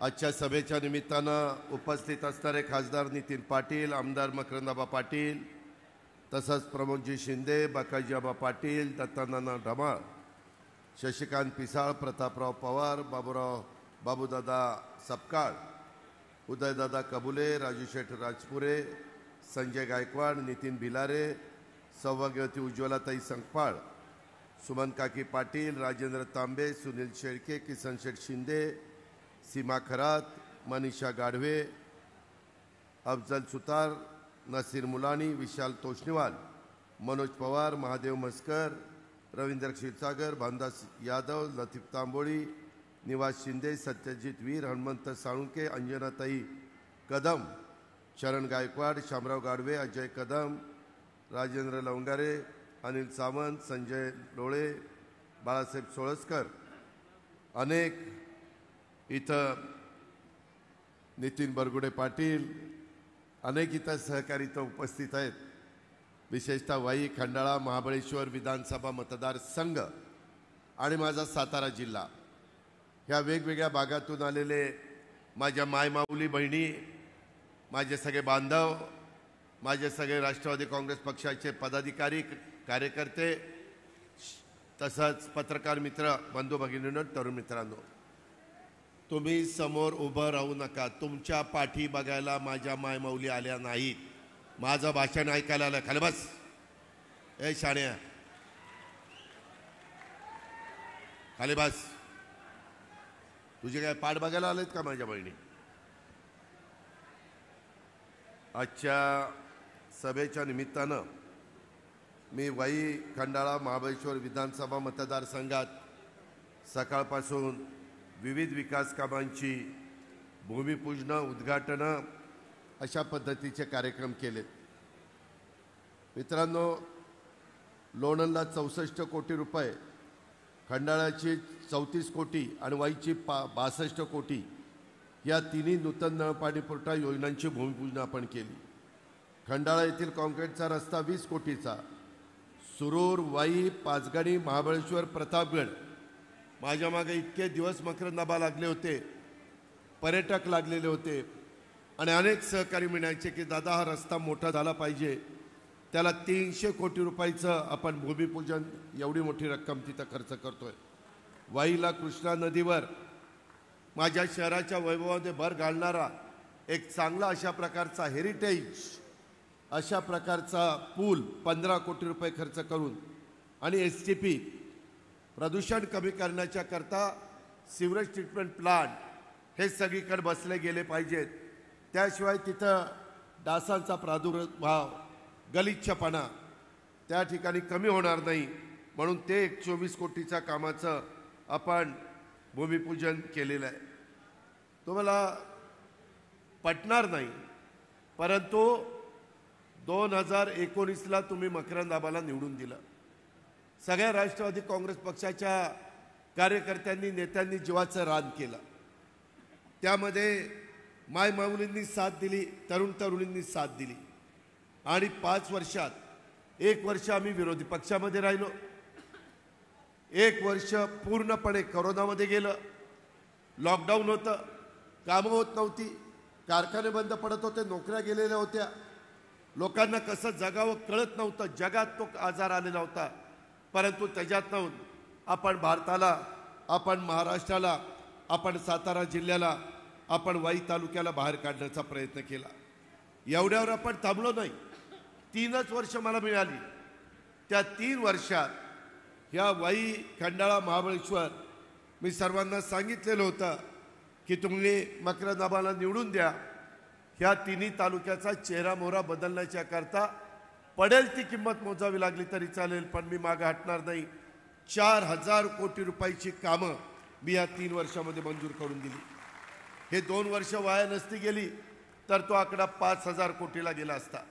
आजच्या सभेच्या निमित्तानं उपस्थित असणारे खासदार नितीन पाटील, आमदार मकरंदाबा पाटील, तसंच प्रमोदजी शिंदे, बाकाजीआबा पाटील, दत्तानाना ढमाळ, शशिकांत पिसाळ, प्रतापराव पवार, बाबूदादा सपकाळ, उदयदादा कबुले, राजू शेठ राजपुरे, संजय गायकवाड, नितीन भिलारे, सौभाग्यवती उज्ज्वलाताई संकपाळ, सुमन काकी पाटील, राजेंद्र तांबे, सुनील शेळके, किसन शेठ शिंदे, सीमा खरात, मनीषा गाढवे, अफजल सुतार, नसीर मुलानी, विशाल तोष्णीवाल, मनोज पवार, महादेव मस्कर, रवींद्र क्षीरसागर, भानदास यादव, लतीफ तांबोळी, निवास शिंदे, सत्यजित वीर, हनुमंत साळुंके, अंजनाताई कदम, शरण गायकवाड, शामराव गाढवे, अजय कदम, राजेंद्र लवंगारे, अनिल सावंत, संजय लोळे, बाळासाहेब सोळसकर, अनेक इथं नितीन बरगुडे पाटील, अनेक इतर सहकारी इथं उपस्थित आहेत. विशेषतः वाई, खंडाळा, महाबळेश्वर विधानसभा मतदारसंघ आणि माझा सातारा जिल्हा ह्या वेगवेगळ्या भागातून आलेले माझ्या मायमाऊली बहिणी, माझे सगळे बांधव, माझे सगळे राष्ट्रवादी काँग्रेस पक्षाचे पदाधिकारी, कार्यकर्ते, तसंच पत्रकार मित्र, बंधू भगिनींनो, तरुण मित्रांनो, तुम्ही समोर उभं राहू नका. तुमच्या पाठी बघायला माझ्या मायमाऊली आल्या नाहीत. माझं भाषण ऐकायला आलं. खाली बस. ए शाण्या, खाली बस. तुझे काय पाठ बघायला आलेत का माझ्या बहिणी? आजच्या सभेच्या निमित्तानं मी वाई, खंडाळा, महाबळेश्वर विधानसभा मतदारसंघात सकाळपासून विविध विकास कामांची भूमिपूजनं, उद्घाटनं अशा पद्धतीचे कार्यक्रम केले. मित्रांनो, लोणंदला 64 कोटी रुपये, खंडाळ्याची 34 कोटी आणि वाईची 62 कोटी या तिन्ही नूतन नळपाणी पुरवठा योजनांची भूमिपूजन आपण केली. खंडाळा येथील कॉन्क्रीटचा रस्ता 20 कोटीचा, सुरूर, वाई, पाचगणी, महाबळेश्वर, प्रतापगड, माझ्या मागे इतके दिवस मकरंदाबा लागले होते, पर्यटक लागलेले होते आणि अनेक सहकारी म्हणायचे की दादा हा रस्ता मोठा झाला पाहिजे, त्याला 300 कोटी रुपयाचं आपण भूमिपूजन, एवढी मोठी रक्कम तिथं खर्च करतोय. वाईला कृष्णा नदीवर माझ्या शहराच्या वैभवामध्ये भर घालणारा एक चांगला अशा प्रकारचा हेरिटेज, अशा प्रकारचा पूल 15 कोटी रुपये खर्च करून आणि STP प्रदूषण कमी करण्याच्या करता सिवरेज ट्रीटमेंट प्लांट हे सगळीकडे बसले गेले पाहिजेत. त्याशिवाय तिथं डासांचा प्रादुर्भाव, गलिच्छपणा त्या ठिकाणी कमी होणार नाही, म्हणून ते 24 कोटीच्या कामाचं आपण भूमिपूजन केलेलं आहे. तुम्हाला पटणार नाही, परंतु 2019ला तुम्ही मकरंदाबाला निवडून दिलं. सगळ्या राष्ट्रवादी काँग्रेस पक्षाच्या कार्यकर्त्यांनी, नेत्यांनी जीवाचं रान केलं. त्यामध्ये मायमाऊलींनी साथ दिली, तरुण तरुणींनी साथ दिली आणि 5 वर्षात 1 वर्ष आम्ही विरोधी पक्षामध्ये राहिलो. 1 वर्ष पूर्णपणे कोरोनामध्ये गेलं. लॉकडाऊन होतं, कामं होत नव्हती, कारखाने बंद पडत होते, नोकऱ्या गेलेल्या होत्या, लोकांना कसं जगावं कळत नव्हतं. जगात तो आजार आलेला होता, परंतु त्याच्यातून आपण भारताला, आपण महाराष्ट्राला, आपण सातारा जिल्ह्याला, आपण वाई तालुक्याला बाहेर काढण्याचा प्रयत्न केला. एवढ्यावर आपण थांबलो नाही. 3च वर्ष मला मिळाली. त्या 3 वर्षात ह्या वाई, खंडाळा, महाबळेश्वर मी सर्वांना सांगितलेलं होतं की तुम्ही मकरंदाबाला निवडून द्या. ह्या तिन्ही तालुक्याचा चेहरा मोहरा बदलण्याच्या करता पडेल ती किंमत मोजावी लागली तरी चालेल, पण मी मागे हटणार नाही. 4000 कोटी रुपयाची कामं मी या 3 वर्षामध्ये मंजूर करून दिली. हे 2 वर्ष वाया नसती गेली तर तो आकडा 5000 कोटीला गेला असता.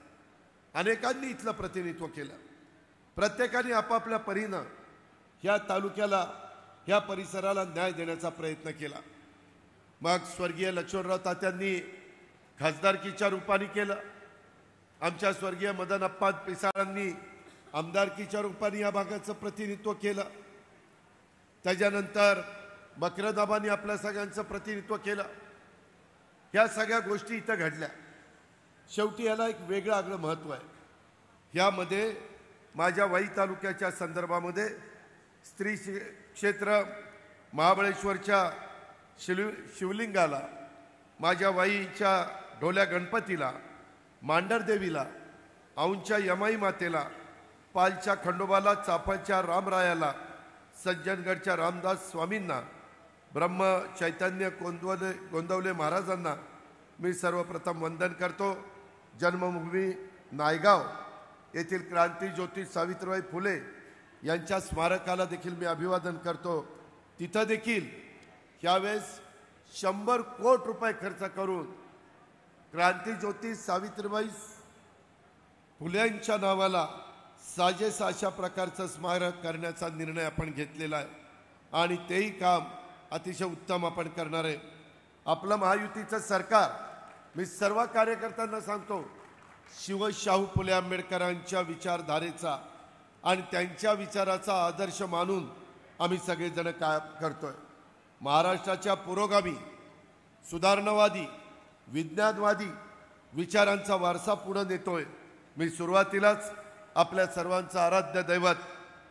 अनेकांनी इथलं प्रतिनिधित्व केलं. प्रत्येकाने आपापल्या परीनं ह्या तालुक्याला, ह्या परिसराला न्याय देण्याचा प्रयत्न केला. मग स्वर्गीय लक्ष्मणराव तात्यांनी खासदारकीच्या रूपाने केलं. आमच्या स्वर्गीय मदनप्पा पिसाळांनी आमदारकीच्या रूपाने या भागाचं प्रतिनिधित्व केलं. त्याच्यानंतर मकरंदाबांनी आपल्या सगळ्यांचं प्रतिनिधित्व केलं. ह्या सगळ्या गोष्टी इथं घडल्या. शेवटी याला एक वेगळं आगळं महत्त्व आहे. ह्यामध्ये माझ्या वाई तालुक्याच्या संदर्भामध्ये स्त्री क्षेत्र महाबळेश्वरच्या शिवलिंगाला, माझ्या वाईच्या ढोल्या गणपतीला, मांढरदेवीला, औंधच्या यमाई मातेला, पालच्या खंडोबाला, चाफळच्या रामरायाला, सज्जनगडच्या रामदास स्वामींना, ब्रह्म चैतन्य गोंदवले महाराजांना मी सर्वप्रथम वंदन करतो. जन्मभूमी नायगाव येथील क्रांतीज्योती सावित्रीबाई फुले यांच्या स्मारकाला देखील मी अभिवादन करतो. तिथं देखील यावेळेस 100 कोटी रुपये खर्च करून क्रांतीज्योती सावित्रीबाई फुलेंच्या नावाला साजेसं अशा प्रकारचं स्मारक करण्याचा निर्णय आपण घेतलेला आहे आणि तेही काम अतिशय उत्तम आपण करणार आहे. आपलं महायुतीचं सरकार, मी सर्व कार्यकर्त्यांना सांगतो, शाहू फुले आंबेडकरांच्या विचारधारेचा आणि त्यांच्या विचाराचा आदर्श मानून आम्ही सगळेजण काम करतोय. महाराष्ट्राच्या पुरोगामी, सुधारणावादी, विज्ञानवादी विचारांचा वारसा पुढे नेतोय. मी सुरुवातीलाच आपल्या सर्वांचं आराध्य दैवत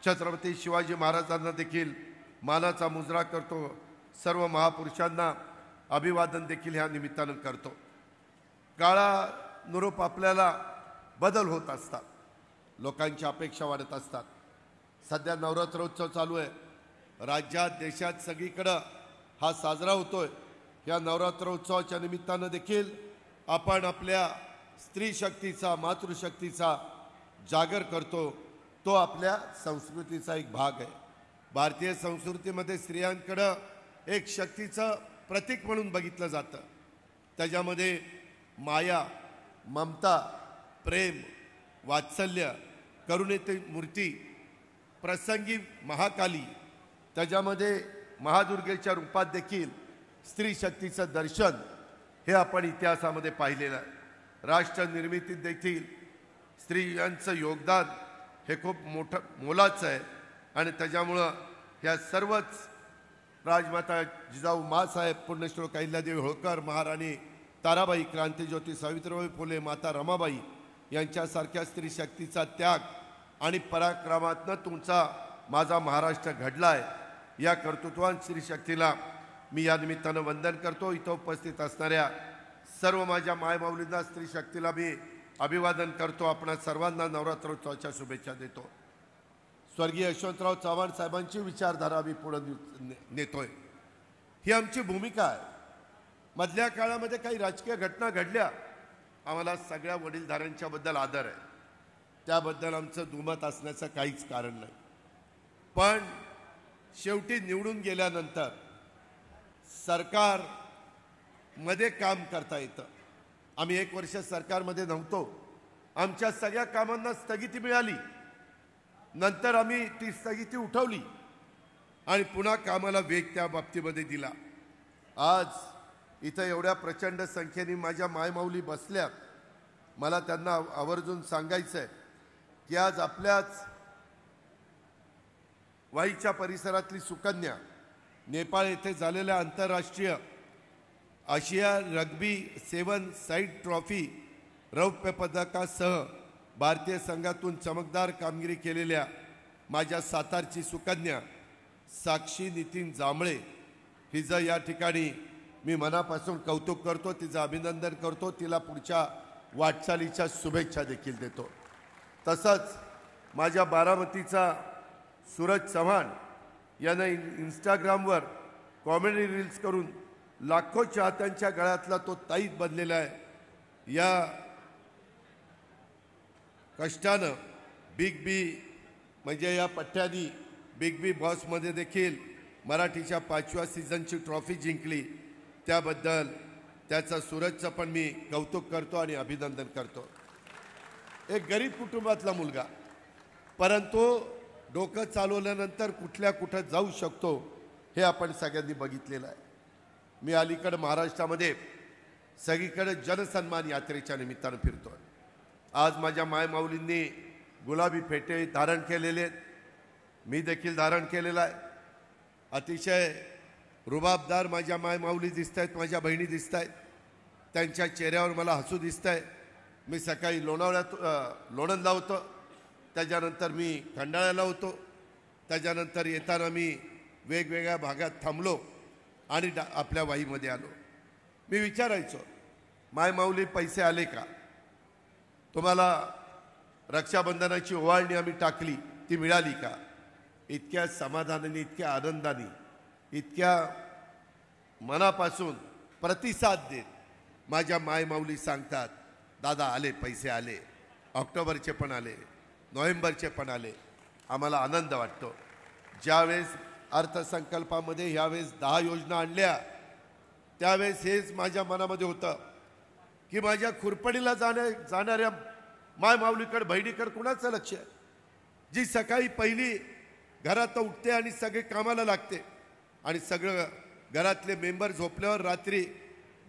छत्रपती शिवाजी महाराजांना देखील मानाचा मुजरा करतो. सर्व महापुरुषांना अभिवादन देखील ह्या निमित्तानं करतो. काळानुरूप आपल्याला बदल होत असतात, लोकांच्या अपेक्षा वाढत असतात. सध्या नवरात्रोत्सव चालू आहे. राज्यात, देशात सगळीकडं हा साजरा होतोय. या नवरात्रोत्सवाच्या निमित्तानं देखील आपण आपल्या स्त्री शक्तीचा, मातृशक्तीचा जागर करतो. तो आपल्या संस्कृतीचा एक भाग आहे. भारतीय संस्कृतीमध्ये स्त्रियांकडं एक शक्तीचं प्रतीक म्हणून बघितलं जातं. त्याच्यामध्ये माया, ममता, प्रेम, वात्सल्य, करुणेची मूर्ती, प्रसंगी महाकाली, त्याच्यामध्ये महादुर्गेच्या रूपात देखील स्त्री शक्तीचं दर्शन हे आपण इतिहासामध्ये पाहिलेलं आहे. राष्ट्र निर्मितीत देखील स्त्रियांचं योगदान हे खूप मोलाचं आहे आणि त्याच्यामुळं ह्या सर्वच राजमाता जिजाऊ माँसाहेब, पुण्यश्लोक अहिल्यादेवी होळकर, महाराणी ताराबाई, क्रांतीज्योती सावित्रीबाई फुले, माता रमाबाई यांच्यासारख्या स्त्री शक्तीचा त्याग आणि पराक्रमातनं तुमचा माझा महाराष्ट्र घडला आहे. या कर्तृत्वान स्त्री शक्तीला मी या निमित्तानं वंदन करतो. इथं उपस्थित असणाऱ्या सर्व माझ्या मायमाऊलींना, स्त्री शक्तीला मी अभिवादन करतो. आपणा सर्वांना नवरात्रोत्सवाच्या शुभेच्छा देतो. स्वर्गीय यशवंतराव चव्हाण साहेबांची विचारधारा आम्ही पुढे नेतोय. ही आमची भूमिका आहे. मधल्या काळामध्ये काही राजकीय घटना घडल्या, आम्हाला सगळ्या वडीलधाऱ्यांच्याबद्दल आदर आहे, त्याबद्दल आमचं दुमत असण्याचं काहीच कारण नाही. पण शेवटी निवडून गेल्यानंतर सरकारमध्ये काम करता येतं. आम्ही 1 वर्ष सरकारमध्ये नव्हतो, आमच्या सगळ्या कामांना स्थगिती मिळाली. नंतर आम्ही ती स्थगिती उठवली आणि पुन्हा कामाला वेग त्या बाबतीमध्ये दिला. आज इथं एवढ्या प्रचंड संख्येने माझ्या मायमाऊली बसल्यात. मला त्यांना आवर्जून सांगायचं आहे की आज आपल्याच वाईच्या परिसरातली सुकन्या नेपाळ येथे झालेल्या आंतरराष्ट्रीय आशिया रग्बी 7 साईड ट्रॉफी रौप्य पदकासह भारतीय संघातून चमकदार कामगिरी केलेल्या माझ्या सातारची सुकन्या साक्षी नितीन जांभळे हिचं या ठिकाणी मी मनापासून कौतुक करतो, तिचं अभिनंदन करतो, तिला पुढच्या वाटचालीच्या शुभेच्छा देखील देतो. तसंच माझ्या बारामतीचा सूरज चव्हाण यानं इंस्टाग्रामवर कॉमेडी रील्स करून लाखो चाहत्यांच्या गळ्यातला तो ताईत बनलेला आहे. या कष्टानं बिग बी म्हणजे या पठ्ठ्यानी बिग बी बॉसमध्ये देखील मराठीच्या 5व्या सीझनची ट्रॉफी जिंकली. त्याबद्दल त्याचं सूरजचं पण मी कौतुक करतो आणि अभिनंदन करतो. एक गरीब कुटुंबातला मुलगा, परंतु डोकं चालवल्यानंतर कुठं जाऊ शकतो हे आपण सगळ्यांनी बघितलेलं आहे. मी अलीकडे महाराष्ट्रामध्ये सगळीकडे जनसन्मान यात्रेच्या निमित्तानं फिरतो. आज माझ्या मायमाऊलींनी गुलाबी फेटे धारण केलेले आहेत, मी देखील धारण केलेला आहे. अतिशय रुबाबदार माझ्या मायमाऊली दिसत आहेत, माझ्या बहिणी दिसत आहेत. त्यांच्या चेहऱ्यावर मला हसू दिसतंय. मी सकाळी लोणंदला होतो, त्याच्यानंतर मी खंडाळ्याला होतो, त्याच्यानंतर येताना मी वेगवेगळ्या भागात थांबलो आणि आपल्या वाईमध्ये आलो. मी विचारायचो, माय माऊली पैसे आले का? तुम्हाला रक्षाबंधनाची ओवाळणी आम्ही टाकली, ती मिळाली का? इतक्या समाधानाने, इतक्या आनंदाने, इतक्या मनापासून प्रतिसाद देत माझ्या माय माऊली सांगतात, दादा आले, पैसे आले, ऑक्टोबरचे पण आले, नोव्हेंबरचे पण आले. आम्हाला आनंद वाटतो. ज्यावेळेस अर्थसंकल्पामध्ये ह्यावेळेस 10 योजना आणल्या, त्यावेळेस हेच माझ्या मनामध्ये होतं की माझ्या खुरपणीला जाणाऱ्या माय माऊलीकडे, बहिणीकडे कुणाचं लक्ष आहे? जी सकाळी पहिली घरात उठते आणि सगळे कामाला लागते आणि सगळं घरातले मेंबर झोपल्यावर रात्री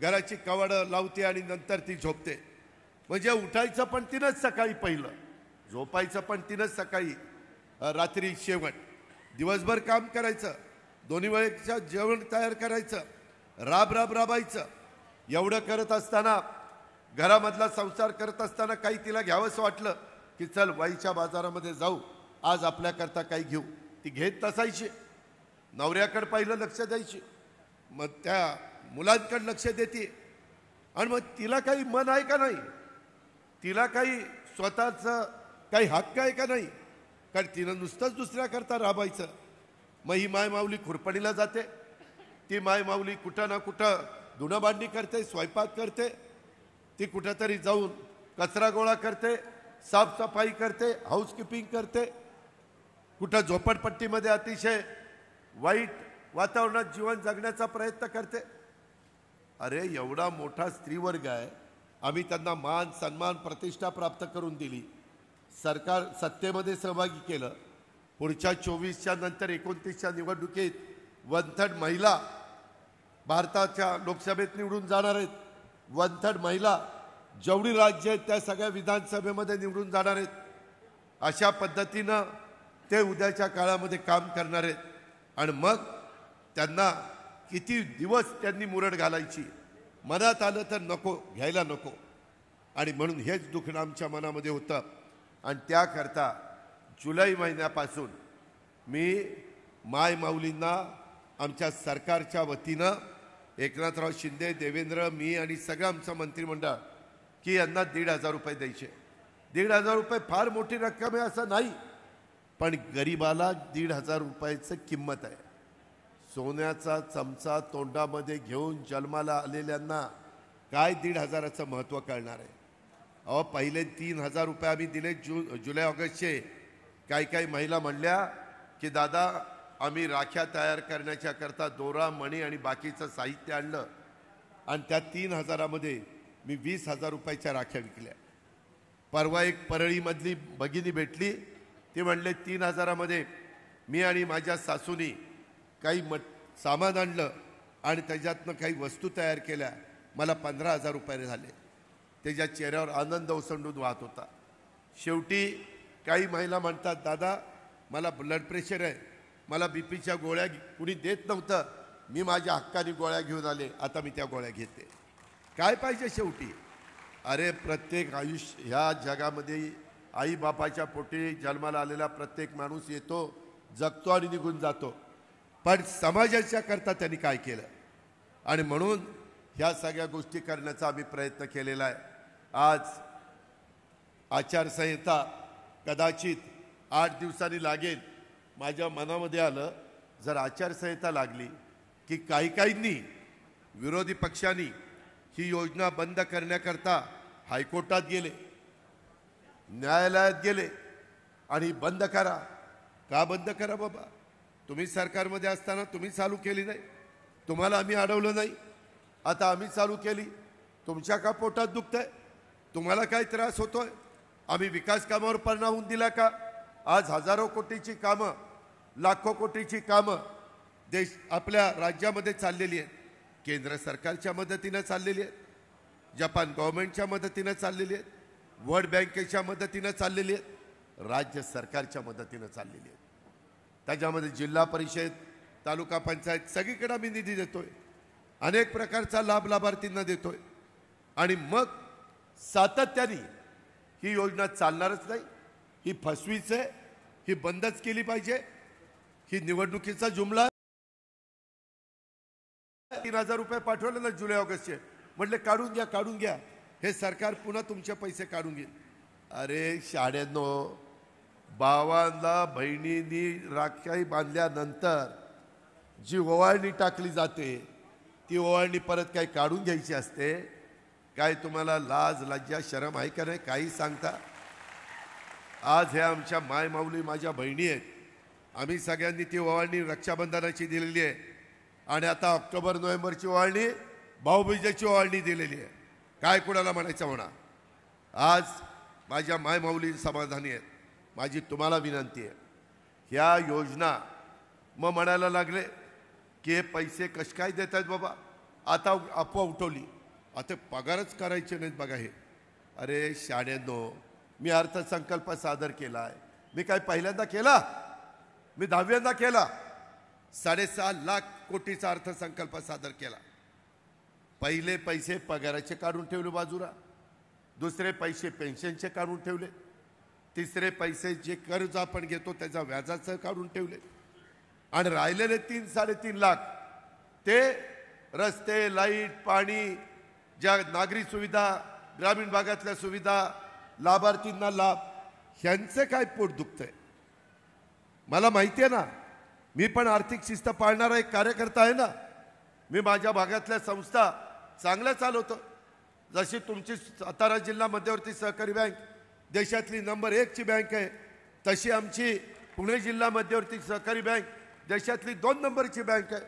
घराची कवाडं लावते आणि नंतर ती झोपते. म्हणजे उठायचं पण तिनंच सकाळी पहिलं, झोपायचं पण तिनंच सकाळी, रात्री शेवट. दिवसभर काम करायचं, दोन्ही वेळेचं जेवण तयार करायचं, राबायचं. एवढं करत असताना, घरामधला संसार करत असताना काही तिला घ्यावंसं वाटलं की चल वाईच्या बाजारामध्ये जाऊ, आज आपल्याकरता काही घेऊ. ती घेत नसायची, नवऱ्याकडे पहिलं लक्ष द्यायची, मग त्या मुलांकडे लक्ष देते. आणि मग तिला काही मन आहे का नाही? तिला काही स्वतःचं काही हक्क आहे का नाही? कारण तिनं नुसतंच दुसऱ्याकरता राबायचं. मग ही माय माऊली खुरपणीला जाते, ती माय माऊली कुठं ना कुठं धुणं भांडी करते, स्वयंपाक करते, ती कुठंतरी जाऊन कचरा गोळा करते, साफसफाई करते, हाऊसकीपिंग करते, कुठं झोपडपट्टीमध्ये अतिशय वाईट वातावरणात जीवन जगण्याचा प्रयत्न करते. अरे एवढा मोठा स्त्रीवर्ग आहे, आम्ही त्यांना मान सन्मान प्रतिष्ठा प्राप्त करून दिली, सरकार सत्तेमध्ये सहभागी केलं. पुढच्या 24च्या नंतर 29च्या निवडणुकीत 1/3 महिला भारताच्या लोकसभेत निवडून जाणार आहेत. 1/3 महिला जेवढी राज्य आहेत त्या सगळ्या विधानसभेमध्ये निवडून जाणार आहेत. अशा पद्धतीनं ते उद्याच्या काळामध्ये काम करणार आहेत. आणि मग त्यांना किती दिवस त्यांनी मुरड घालायची, मनात आलं तर नको, घ्यायला नको. आणि म्हणून हेच दुखणं आमच्या मनामध्ये होतं. आणि त्याकरता जुलै महिन्यापासून मी माय माऊलींना आमच्या सरकारच्या वतीनं एकनाथराव शिंदे, देवेंद्र, मी आणि सगळं आमचं मंत्रिमंडळ की यांना 1,500 रुपये द्यायचे. 1,500 रुपये फार मोठी रक्कम आहे असं नाही, पण गरीबाला 1,500 रुपयाचं किंमत आहे. सोन्याचा चमचा तोंडामध्ये घेऊन जन्माला आलेल्यांना काय 1,500चं महत्त्व कळणार आहे? अहो पहिले 3,000 रुपये आम्ही दिले जुलै ऑगस्टचे. काही महिला म्हणल्या की दादा आम्ही राख्या तयार करण्याच्या करता दोरा, मणी आणि बाकीचं साहित्य आणलं आणि त्या 3,000मध्ये मी 20,000 रुपयाच्या राख्या विकल्या. परवा एक परळीमधली भगिनी भेटली, ती म्हणले 3,000मध्ये मी आणि माझ्या सासूनी काही सामान आणलं आणि त्याच्यातनं काही वस्तू तयार केल्या, मला 15,000 रुपये झाले. त्याच्या चेहऱ्यावर आनंद ओसंडून वाहत होता. शेवटी काही महिला म्हणतात, दादा मला ब्लड प्रेशर आहे, मला बीपीच्या गोळ्या कुणी देत नव्हतं, मी माझ्या हक्काने गोळ्या घेऊन आले, आता मी त्या गोळ्या घेते. काय पाहिजे शेवटी? अरे प्रत्येक आयुष्य ह्या जगामध्ये आई बापाच्या पोटी जन्माला आलेला प्रत्येक माणूस येतो, जगतो आणि निघून जातो, पण समाजाच्या करता त्यांनी काय केलं? आणि म्हणून ह्या सगळ्या गोष्टी करण्याचा आम्ही प्रयत्न केलेला आहे. आज आचारसंहिता कदाचित 8 दिवसांनी लागेल. माझ्या मनामध्ये आलं, जर आचारसंहिता लागली की काहींनी, विरोधी पक्षांनी ही योजना बंद करण्याकरता हायकोर्टात गेले, न्यायालयात गेले आणि बंद करा. का बंद करा बाबा? तुम्ही सरकारमध्ये असताना तुम्ही चालू केली नाही, तुम्हाला आम्ही अडवलं नाही, आता आम्ही चालू केली. तुमच्या का पोटात दुखतंय? तुम्हाला काय त्रास होतोय? आम्ही विकास कामावर परिणाम होऊन दिला का? आज हजारो कोटीची कामं, लाखो कोटीची कामं देश आपल्या राज्यामध्ये चाललेली आहेत. केंद्र सरकारच्या मदतीनं चाललेली आहेत, जपान गव्हर्नमेंटच्या मदतीनं चाललेली आहेत, वर्ल्ड बँकेच्या मदतीनं चाललेली आहेत, राज्य सरकारच्या मदतीनं चाललेली आहेत. त्याच्यामध्ये जिल्हा परिषद, तालुका पंचायत सगळीकडे आम्ही निधी देतोय, अनेक प्रकारचा लाभ लाभार्थींना देतोय. आणि मग सातत्याने ही योजना चालणारच नाही, ही फसवीच आहे, ही बंदच केली पाहिजे. ही निवडणुकीचा जुमला. 3,000 रुपये पाठवले ना जुलै ऑगस्टचे, म्हटले काढून घ्या हे सरकार पुन्हा तुमचे पैसे काढून घेईल. अरे शाळेंनो, भावांना बहिणींनी राख्याही बांधल्यानंतर जी ओवाळणी टाकली जाते ती ओवाळणी परत काही काढून घ्यायची असते. काय तुम्हाला लाज लज्जा शरम आहे का नाही? काही सांगता. आज हे आमच्या माय माऊली माझ्या बहिणी आहेत. आम्ही सगळ्यांनी ती ओवाळणी रक्षाबंधनाची दिलेली आहे आणि आता ऑक्टोबर नोव्हेंबरची ओवाळणी भाऊबीजेची ओवाळणी दिलेली आहे. काय कुणाला म्हणायचं म्हणा. आज माझ्या माय माऊली समाधानी आहेत. माझी तुम्हाला विनंती आहे, ह्या योजना मग म्हणायला लागले की हे पैसे कसे काय देत आहेत बाबा, आता अफवा उठवली, आता पगारच करायचे नाहीत बघा हे. अरे शाळेंनो, मी अर्थसंकल्प सादर केला आहे. मी काय पहिल्यांदा केला? मी 10व्यांदा केला. 6.5 लाख कोटीचा अर्थसंकल्प सादर केला. पहिले पैसे पगाराचे काढून ठेवले बाजूला, दुसरे पैसे पेन्शनचे काढून ठेवले, तिसरे पैसे जे कर्ज आपण घेतो त्याचा व्याजाचं काढून ठेवले आणि राहिलेले 3-3.5 लाख ते रस्ते, लाईट, पाणी, ज्या नागरी सुविधा, ग्रामीण भागातल्या सुविधा, लाभार्थींना लाभ, ह्यांचं काय पोट दुखतंय? मला माहिती आहे ना, मी पण आर्थिक शिस्त पाळणारा एक कार्यकर्ता आहे ना. मी माझ्या भागातल्या संस्था चांगल्या चालवतो. जशी तुमची सातारा जिल्हा मध्यवर्ती सहकारी बँक देशातली नंबर 1 ची बँक आहे, तशी आमची पुणे जिल्हा मध्यवर्ती सहकारी बँक देशातली 2 नंबरची बँक आहे.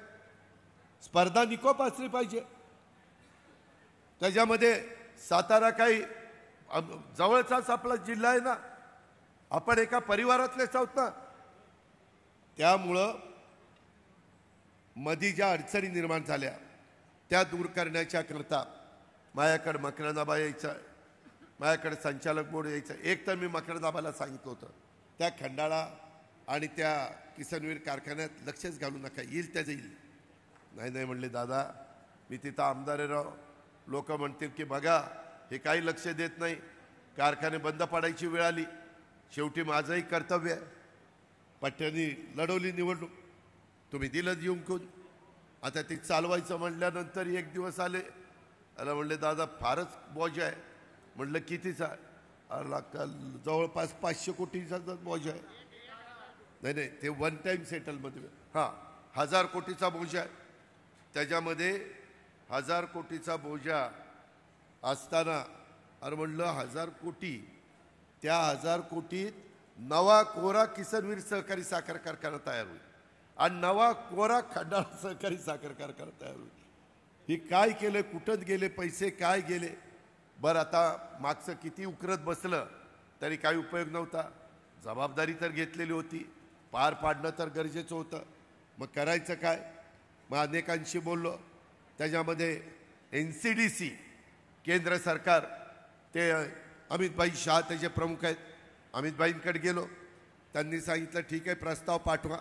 स्पर्धा निकोप असली पाहिजे. त्याच्यामध्ये सातारा काही जवळचाच आपला जिल्हा आहे ना, आपण एका परिवारातलेच आहोत ना. त्यामुळं मध्ये ज्या अडचणी निर्माण झाल्या त्या दूर करण्याच्या करता माझ्याकडे मकरंदाबा यायचा, माझ्याकडे संचालक बोर्ड यायचं. एक तर मी मकरंदाबाला सांगितलं होतं त्या खंडाळा आणि त्या किसनवीर कारखान्यात लक्षच घालू नका, येईल त्याचं येईल. नाही म्हणले दादा, मी तिथं आमदार आहे राव, लोक म्हणतील की बघा हे काही लक्ष देत नाही, कारखाने बंद पडायची वेळ आली. शेवटी माझंही कर्तव्य आहे. पट्ट्यानी लढवली निवडणूक, तुम्ही दिलं जिंकून. आता ते चालवायचं म्हटल्यानंतर एक दिवस आले, त्याला म्हणले दादा फारच बोज आहे. म्हटलं कितीचा? जवळपास 500 कोटीचा बोज आहे. नाही ते वन टाईम सेटलमध्ये, हां 1000 कोटीचा बोजा आहे. त्याच्यामध्ये 1000 कोटीचा बोजा असताना अरे म्हणलं 1000 कोटी, त्या 1000 कोटीत नवा कोरा किसनवीर सहकारी साखर कारखाना तयार होईल आणि नवा कोरा खंडाळा सहकारी साखर कारखाना तयार होईल. ही काय केलं, कुठं गेले पैसे, काय गेले? बरं, आता मागचं किती उकरत बसलं तरी काही उपयोग नव्हता. जबाबदारी तर घेतलेली होती, पार पाडणं तर गरजेचं होतं. मग करायचं काय? मग अनेकांशी बोललो. त्याच्यामध्ये NCDC केंद्र सरकार, ते अमितभाई शाह त्याचे प्रमुख आहेत, अमितभाईंकडे गेलो. त्यांनी सांगितलं ठीक आहे, प्रस्ताव पाठवा.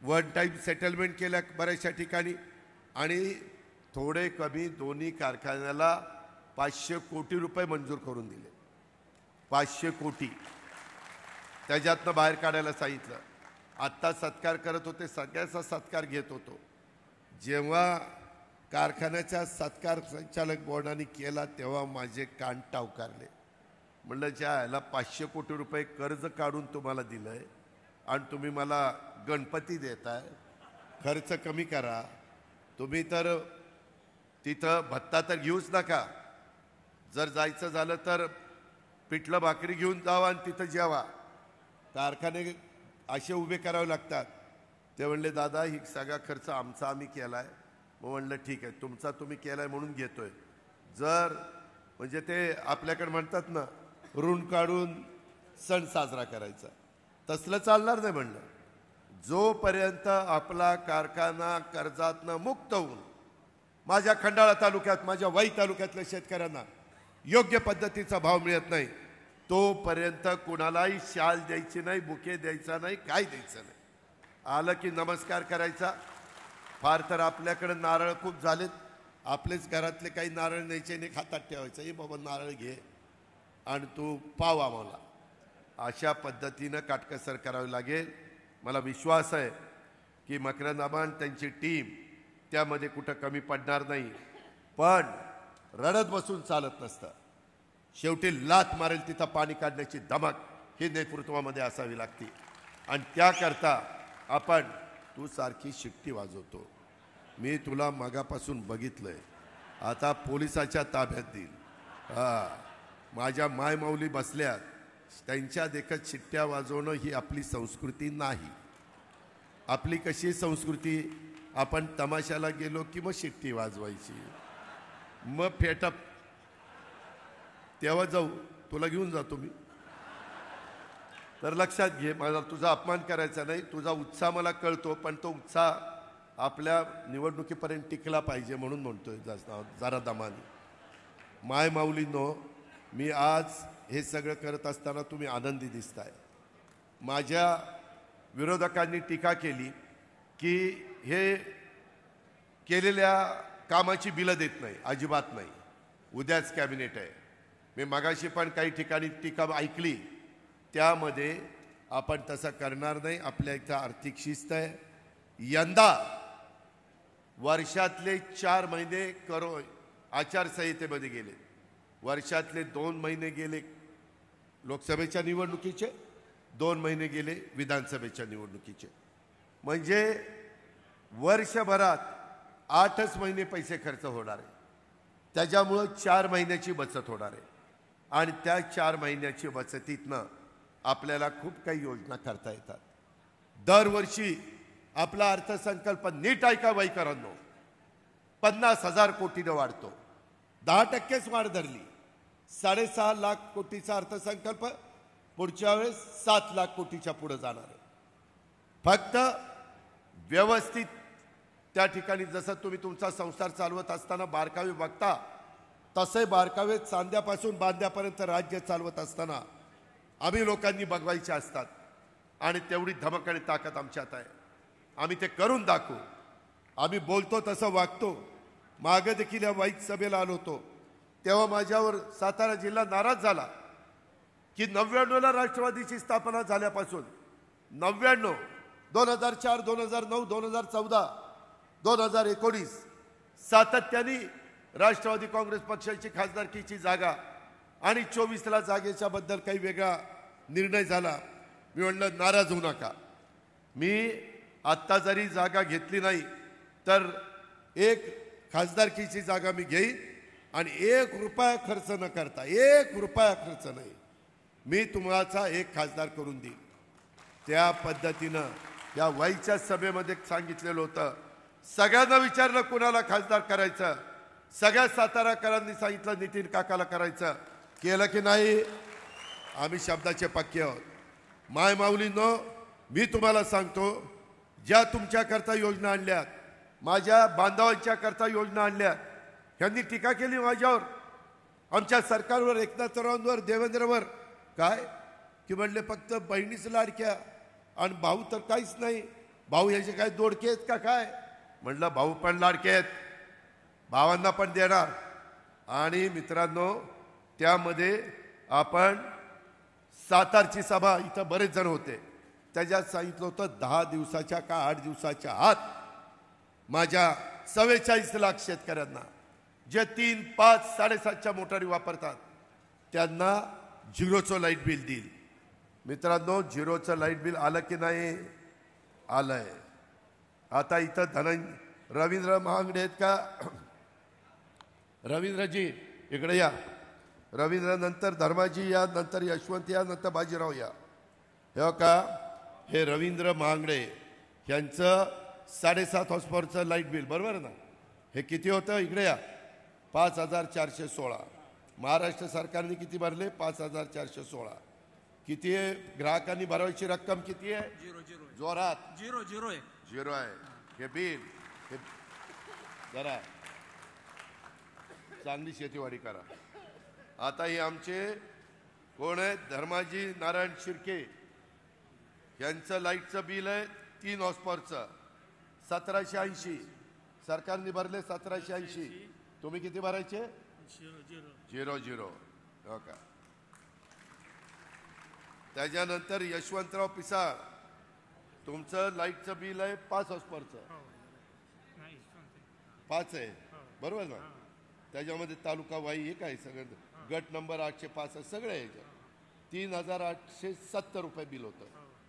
वन टाईम सेटलमेंट केलं बऱ्याचशा ठिकाणी आणि थोडे कमी दोन्ही कारखान्याला 500 कोटी रुपये मंजूर करून दिले. 500 कोटी त्याच्यातनं बाहेर काढायला सांगितलं. आत्ता सत्कार करत होते, सगळ्याचा सत्कार घेत होतो. जेव्हा कारखान्याच्या सत्कार संचालक बोर्डाने केला तेव्हा माझे कान टावकारले. म्हणलं ज्याला 500 कोटी रुपये कर्ज काढून तुम्हाला दिलं आहे आणि तुम्ही मला गणपती देताय, खर्च कमी करा. तुम्ही तर तिथं भत्ता तर घेऊच नका. जर जायचं झालं तर पिठलं भाकरी घेऊन जावा आणि तिथं जेवा. कारखाने असे उभे करावे लागतात. ते म्हणले दादा ही सगळा खर्च आमचा आम्ही केला आहे. मग म्हणलं ठीक आहे, तुमचा तुम्ही केला आहे म्हणून घेतोय. जर म्हणजे ते आपल्याकडे म्हणतात ना, ऋण काढून सण साजरा करायचा, तसलं चालणार नाही. म्हणलं जोपर्यंत आपला कारखाना कर्जातनं मुक्त होऊन माझ्या खंडाळा तालुक्यात, माझ्या वाई तालुक्यातल्या शेतकऱ्यांना योग्य पद्धतीचा भाव मिळत नाही, तोपर्यंत कुणालाही शाल द्यायची नाही, बुके द्यायचा नाही, काय द्यायचं नाही. आलं की नमस्कार करायचा. फार तर आपल्याकडे नारळ खूप झालेत, आपलेच घरातले काही नारळ न्यायचे आणि हातात ठेवायचं, हे बाबा नारळ घे आणि तू पाव आम्हाला. अशा पद्धतीनं काटकसर करावी लागेल. मला विश्वास आहे की मकरंद आबा आणि त्यांची टीम त्यामध्ये कुठं कमी पडणार नाही. पण रडत बसून चालत नसतं. शेवटी लात मारेल तिथं पाणी काढण्याची धमक ही नेतृत्वामध्ये असावी लागते. आणि त्याकरता आपण तू सारखी शिट्टी वाजवतो, मी तुला मगापासून बघितलंय, आता पोलिसाच्या ताब्यात देईल. माझ्या मायमाऊली बसल्यात, त्यांच्या देखत शिट्ट्या वाजवणं ही आपली संस्कृती नाही. आपली कशी संस्कृती, आपण तमाशाला गेलो की मग शिट्टी वाजवायची, मग फेटप, तेव्हा जाऊ, तुला घेऊन जातो मी. तर लक्षात घे, मला तुझा अपमान करायचा नाही. तुझा उत्साह मला कळतो, पण तो उत्साह आपल्या निवडणुकीपर्यंत टिकला पाहिजे म्हणून म्हणतोय जरा दमाने. माय माऊलींनो, मी आज हे सगळं करत असताना तुम्ही आनंदी दिसताय. माझ्या विरोधकांनी टीका केली की हे केलेल्या कामाची बिलं देत नाही. अजिबात नाही, उद्याच कॅबिनेट आहे. मी मगाशी पण काही ठिकाणी टीका ऐकली, त्यामध्ये आपण तसं करणार नाही. आपल्या इथं आर्थिक शिस्त आहे. यंदा वर्षातले 4 महिने आचारसंहितेमध्ये गेले, वर्षातले 2 महिने गेले लोकसभेच्या निवडणुकीचे, 2 महिने गेले विधानसभेच्या निवडणुकीचे. म्हणजे वर्षभरात 8च महिने पैसे खर्च होणार आहे. त्याच्यामुळं 4 महिन्याची बचत होणार आहे. आणि त्या 4 महिन्याची बचतीतनं आपल्याला खूप काही योजना करता येतात. दरवर्षी आपला अर्थसंकल्प नीट ऐका वैकरांनो, 50,000 कोटीनं वाढतो. 10%च वाढ धरली. 6.5 लाख कोटीचा अर्थसंकल्प पुढच्या वेळेस 7 लाख कोटीच्या पुढे जाणार आहे. फक्त व्यवस्थित त्या ठिकाणी जसं तुम्ही तुमचा संसार चालवत असताना बारकावे बघता, तसे बारकावे चांद्यापासून बांध्यापर्यंत राज्य चालवत असताना आम्ही लोकांनी बघवायचे असतात. आणि तेवढी धमक आणि ताकद आमच्यात आहे. आम्ही ते करून दाखवू. आम्ही बोलतो तसं वागतो. मागे देखील या वाईट सभेला आलो होतो, तेव्हा माझ्यावर सातारा जिल्हा नाराज झाला की 99ला राष्ट्रवादीची स्थापना झाल्यापासून 99, 2004, 2009, 2014, 2019 सातत्याने राष्ट्रवादी काँग्रेस पक्षाची खासदारकीची जागा आणि 24ला जागेच्या बद्दल काही वेगळा निर्णय झाला. मी म्हणलं नाराज होऊ नका. मी आत्ता जरी जागा घेतली नाही तर एक खासदारकीची जागा मी घेईन आणि 1 रुपया खर्च न करता, 1 रुपया खर्च नाही, मी तुम्हाला एक खासदार करून देईन. त्या पद्धतीनं या वाईच्या सभेमध्ये सांगितलेलं होतं. सगळ्यांना विचारलं कुणाला खासदार करायचं, सगळ्या साताराकरांनी सांगितलं नितीन काकाला करायचं. केलं की नाही? आम्ही शब्दाचे पक्के आहोत. माय माऊलींनो, मी तुम्हाला सांगतो, ज्या तुमच्याकरता योजना आणल्यात, माझ्या बांधवांच्या करता योजना आणल्यात, ह्यांनी टीका केली माझ्यावर, आमच्या सरकारवर, एकनाथरावांवर, देवेंद्रवर. काय की म्हणले फक्त बहिणीच लाडक्या आणि भाऊ तर काहीच नाही. भाऊ ह्याचे काय दोडके आहेत का काय? म्हटलं भाऊ पण लाडके आहेत, भावांना पण देणार. आणि मित्रांनो, त्यामध्ये आपण सातारची सभा, इथं बरेच जण होते, त्याच्यात सांगितलं होतं 10 दिवसाच्या का 8 दिवसाच्या आत माझ्या 44 लाख शेतकऱ्यांना, जे 3, 5, 7.5च्या मोटारी वापरतात, त्यांना 0चं लाईट बिल देईल. मित्रांनो, 0चं लाईट बिल आलं की नाही? आलंय. आता इथं रवींद्र महांगडे आहेत का? रवींद्रजी इकडे या. रवींद्र नंतर धर्माजी या, नंतर यशवंत या, नंतर बाजीराव या. हे का, हे रवींद्र महांगडे यांचं 7.5 हॉर्सपॉवरचं लाईट बिल, बरोबर ना? हे किती होतं? इकडे या. 5,416. महाराष्ट्र सरकारने किती भरले? 5,416. किती आहे ग्राहकांनी भरायची रक्कम? किती आहे? 0 जोरात 0 आहे. 0 आहे. हे बिल हे जरा चांगली शेतीवाडी करा. आता हे आमचे कोण आहेत? धर्माजी नारायण शिर्के यांचं लाईटचं बिल आहे 3 हॉर्सपॉवरचं 1780. सरकारने भरले 1780. तुम्ही किती भरायचे? 0. हो का. त्याच्यानंतर यशवंतराव पिसाळ, तुमचं लाईटचं बिल आहे 5 हॉर्सपॉवरचं. 5 आहे बरोबर ना. त्याच्यामध्ये तालुका वाई हे काय सगळं गट नंबर 805 सगळे आहे. 3870 रुपये बिल होतं.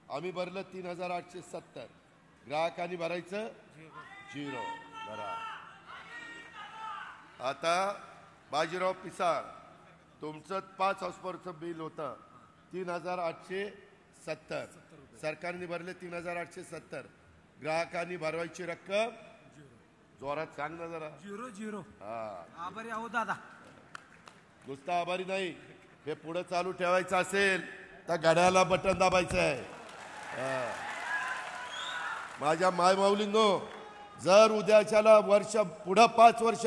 आम्ही भरलं 3870. ग्राहकांनी भरायचं 0. बरा. आता बाजीराव पिसाळ, तुमचं 5 हॉर्सपॉवरचं बिल होतं 3870. सरकारने भरले 3870. ग्राहकांनी भरवायची रक्कम जोरात सांग ना जरा. 0. हा, आभारी आहो दादा. नुसता आभारी नाही, हे पुढे चालू ठेवायचं असेल तर घड्याला बटन दाबायचं आहे. माझ्या मायमाऊलींनो, जर उद्याच्याला वर्ष पुढं 5 वर्ष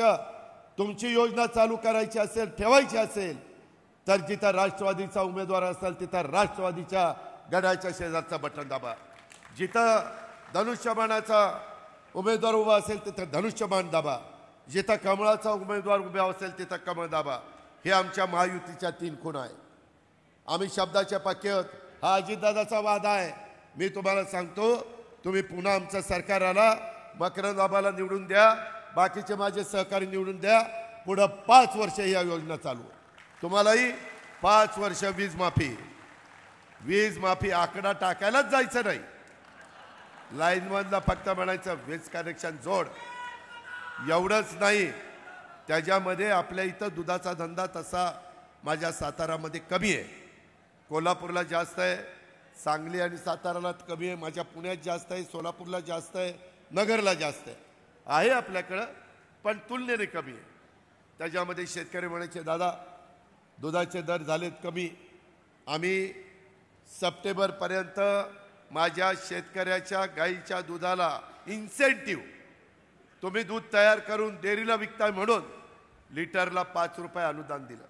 तुमची योजना चालू करायची असेल, ठेवायची असेल, तर जिथं राष्ट्रवादीचा उमेदवार असेल तिथं राष्ट्रवादीच्या घड्याच्या शेजारचं बटन दाबा. जिथं धनुष्यबाणाचा उमेदवार उभा असेल तिथं धनुष्यबाण दाबा. जिथं कमळाचा उमेदवार उभा असेल तिथं कमळ दाबा. हे आमच्या महायुतीच्या 3 खूण आहे. आम्ही शब्दाच्या पक्क्यात, हा अजितदादाचा वादा आहे. मी तुम्हाला सांगतो, तुम्ही पुन्हा आमचं सरकार आला, मकरंद आबाला निवडून द्या, बाकीचे माझे सहकारी निवडून द्या. पुढं 5 वर्ष या योजना चालू. तुम्हालाही 5 वर्ष वीज माफी आकडा टाकायलाच जायचं नाही. लाईनमधला फक्त म्हणायचं वीज कनेक्शन जोड, एवढंच नाही. त्याच्यामध्ये आपल्या इथं दुधाचा धंदा तसा माझ्या सातारामध्ये कमी आहे. कोल्हापूरला जास्त आहे, सांगली आणि साताराला कमी आहे. माझ्या पुण्यात जास्त आहे, सोलापूरला जास्त आहे, नगरला जास्त आहे आपल्याकडं, पण तुलनेने कमी आहे. त्याच्यामध्ये शेतकरी म्हणायचे दादा दुधाचे दर झालेत कमी. आम्ही सप्टेंबरपर्यंत माझ्या शेतकऱ्याच्या गाईच्या दुधाला इन्सेंटिव्ह, तुम्ही दूध तयार करून डेअरीला विकताय म्हणून लिटरला 5 रुपये अनुदान दिलं.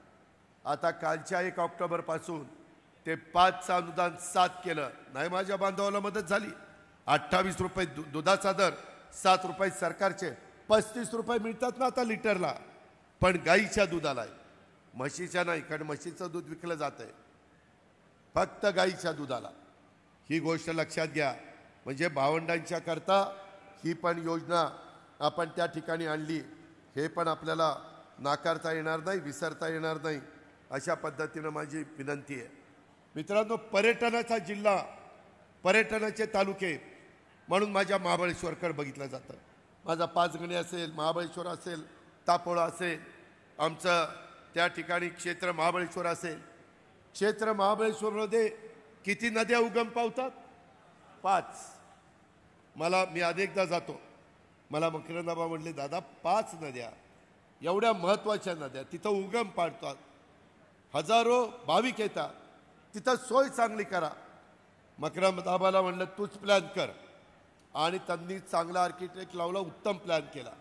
आता कालच्या 1 ऑक्टोबरपासून ते 5चं अनुदान 7 केलं. नाही माझ्या बांधवाला मदत झाली. 28 रुपये दुधाचा दर, 7 रुपये सरकारचे, 35 रुपये मिळतात ना आता लिटरला. पण गाईच्या दुधाला आहे, म्हशीच्या नाही, कारण म्हशीचं दूध विकलं जात आहे. फक्त गाईच्या दुधाला. ही गोष्ट लक्षात घ्या. म्हणजे भावंडांच्या करता ही पण योजना आपण त्या ठिकाणी आणली. हे पण आपल्याला नाकारता येणार नाही, विसरता येणार नाही. अशा पद्धतीनं माझी विनंती आहे. मित्रांनो, पर्यटनाचा जिल्हा, पर्यटनाचे तालुके म्हणून माझ्या महाबळेश्वरकडे बघितलं जातं. माझा पाचगणी असेल, महाबळेश्वर असेल, तापोळा असेल, आमचं त्या ठिकाणी क्षेत्र महाबळेश्वर असेल. क्षेत्र महाबळेश्वरमध्ये किती नद्या उगम पावतात? 5. मी अनेकदा जातो, मला मकरंदाबा म्हणले दादा 5 नद्या, एवढ्या महत्त्वाच्या नद्या तिथं उगम पाडतात. हजारो भाविक येतात, तिथं सोय चांगली करा. मकरंदाबाला म्हणलं तूच प्लॅन कर, आणि त्यांनी चांगला आर्किटेक्ट लावला, उत्तम प्लॅन केला.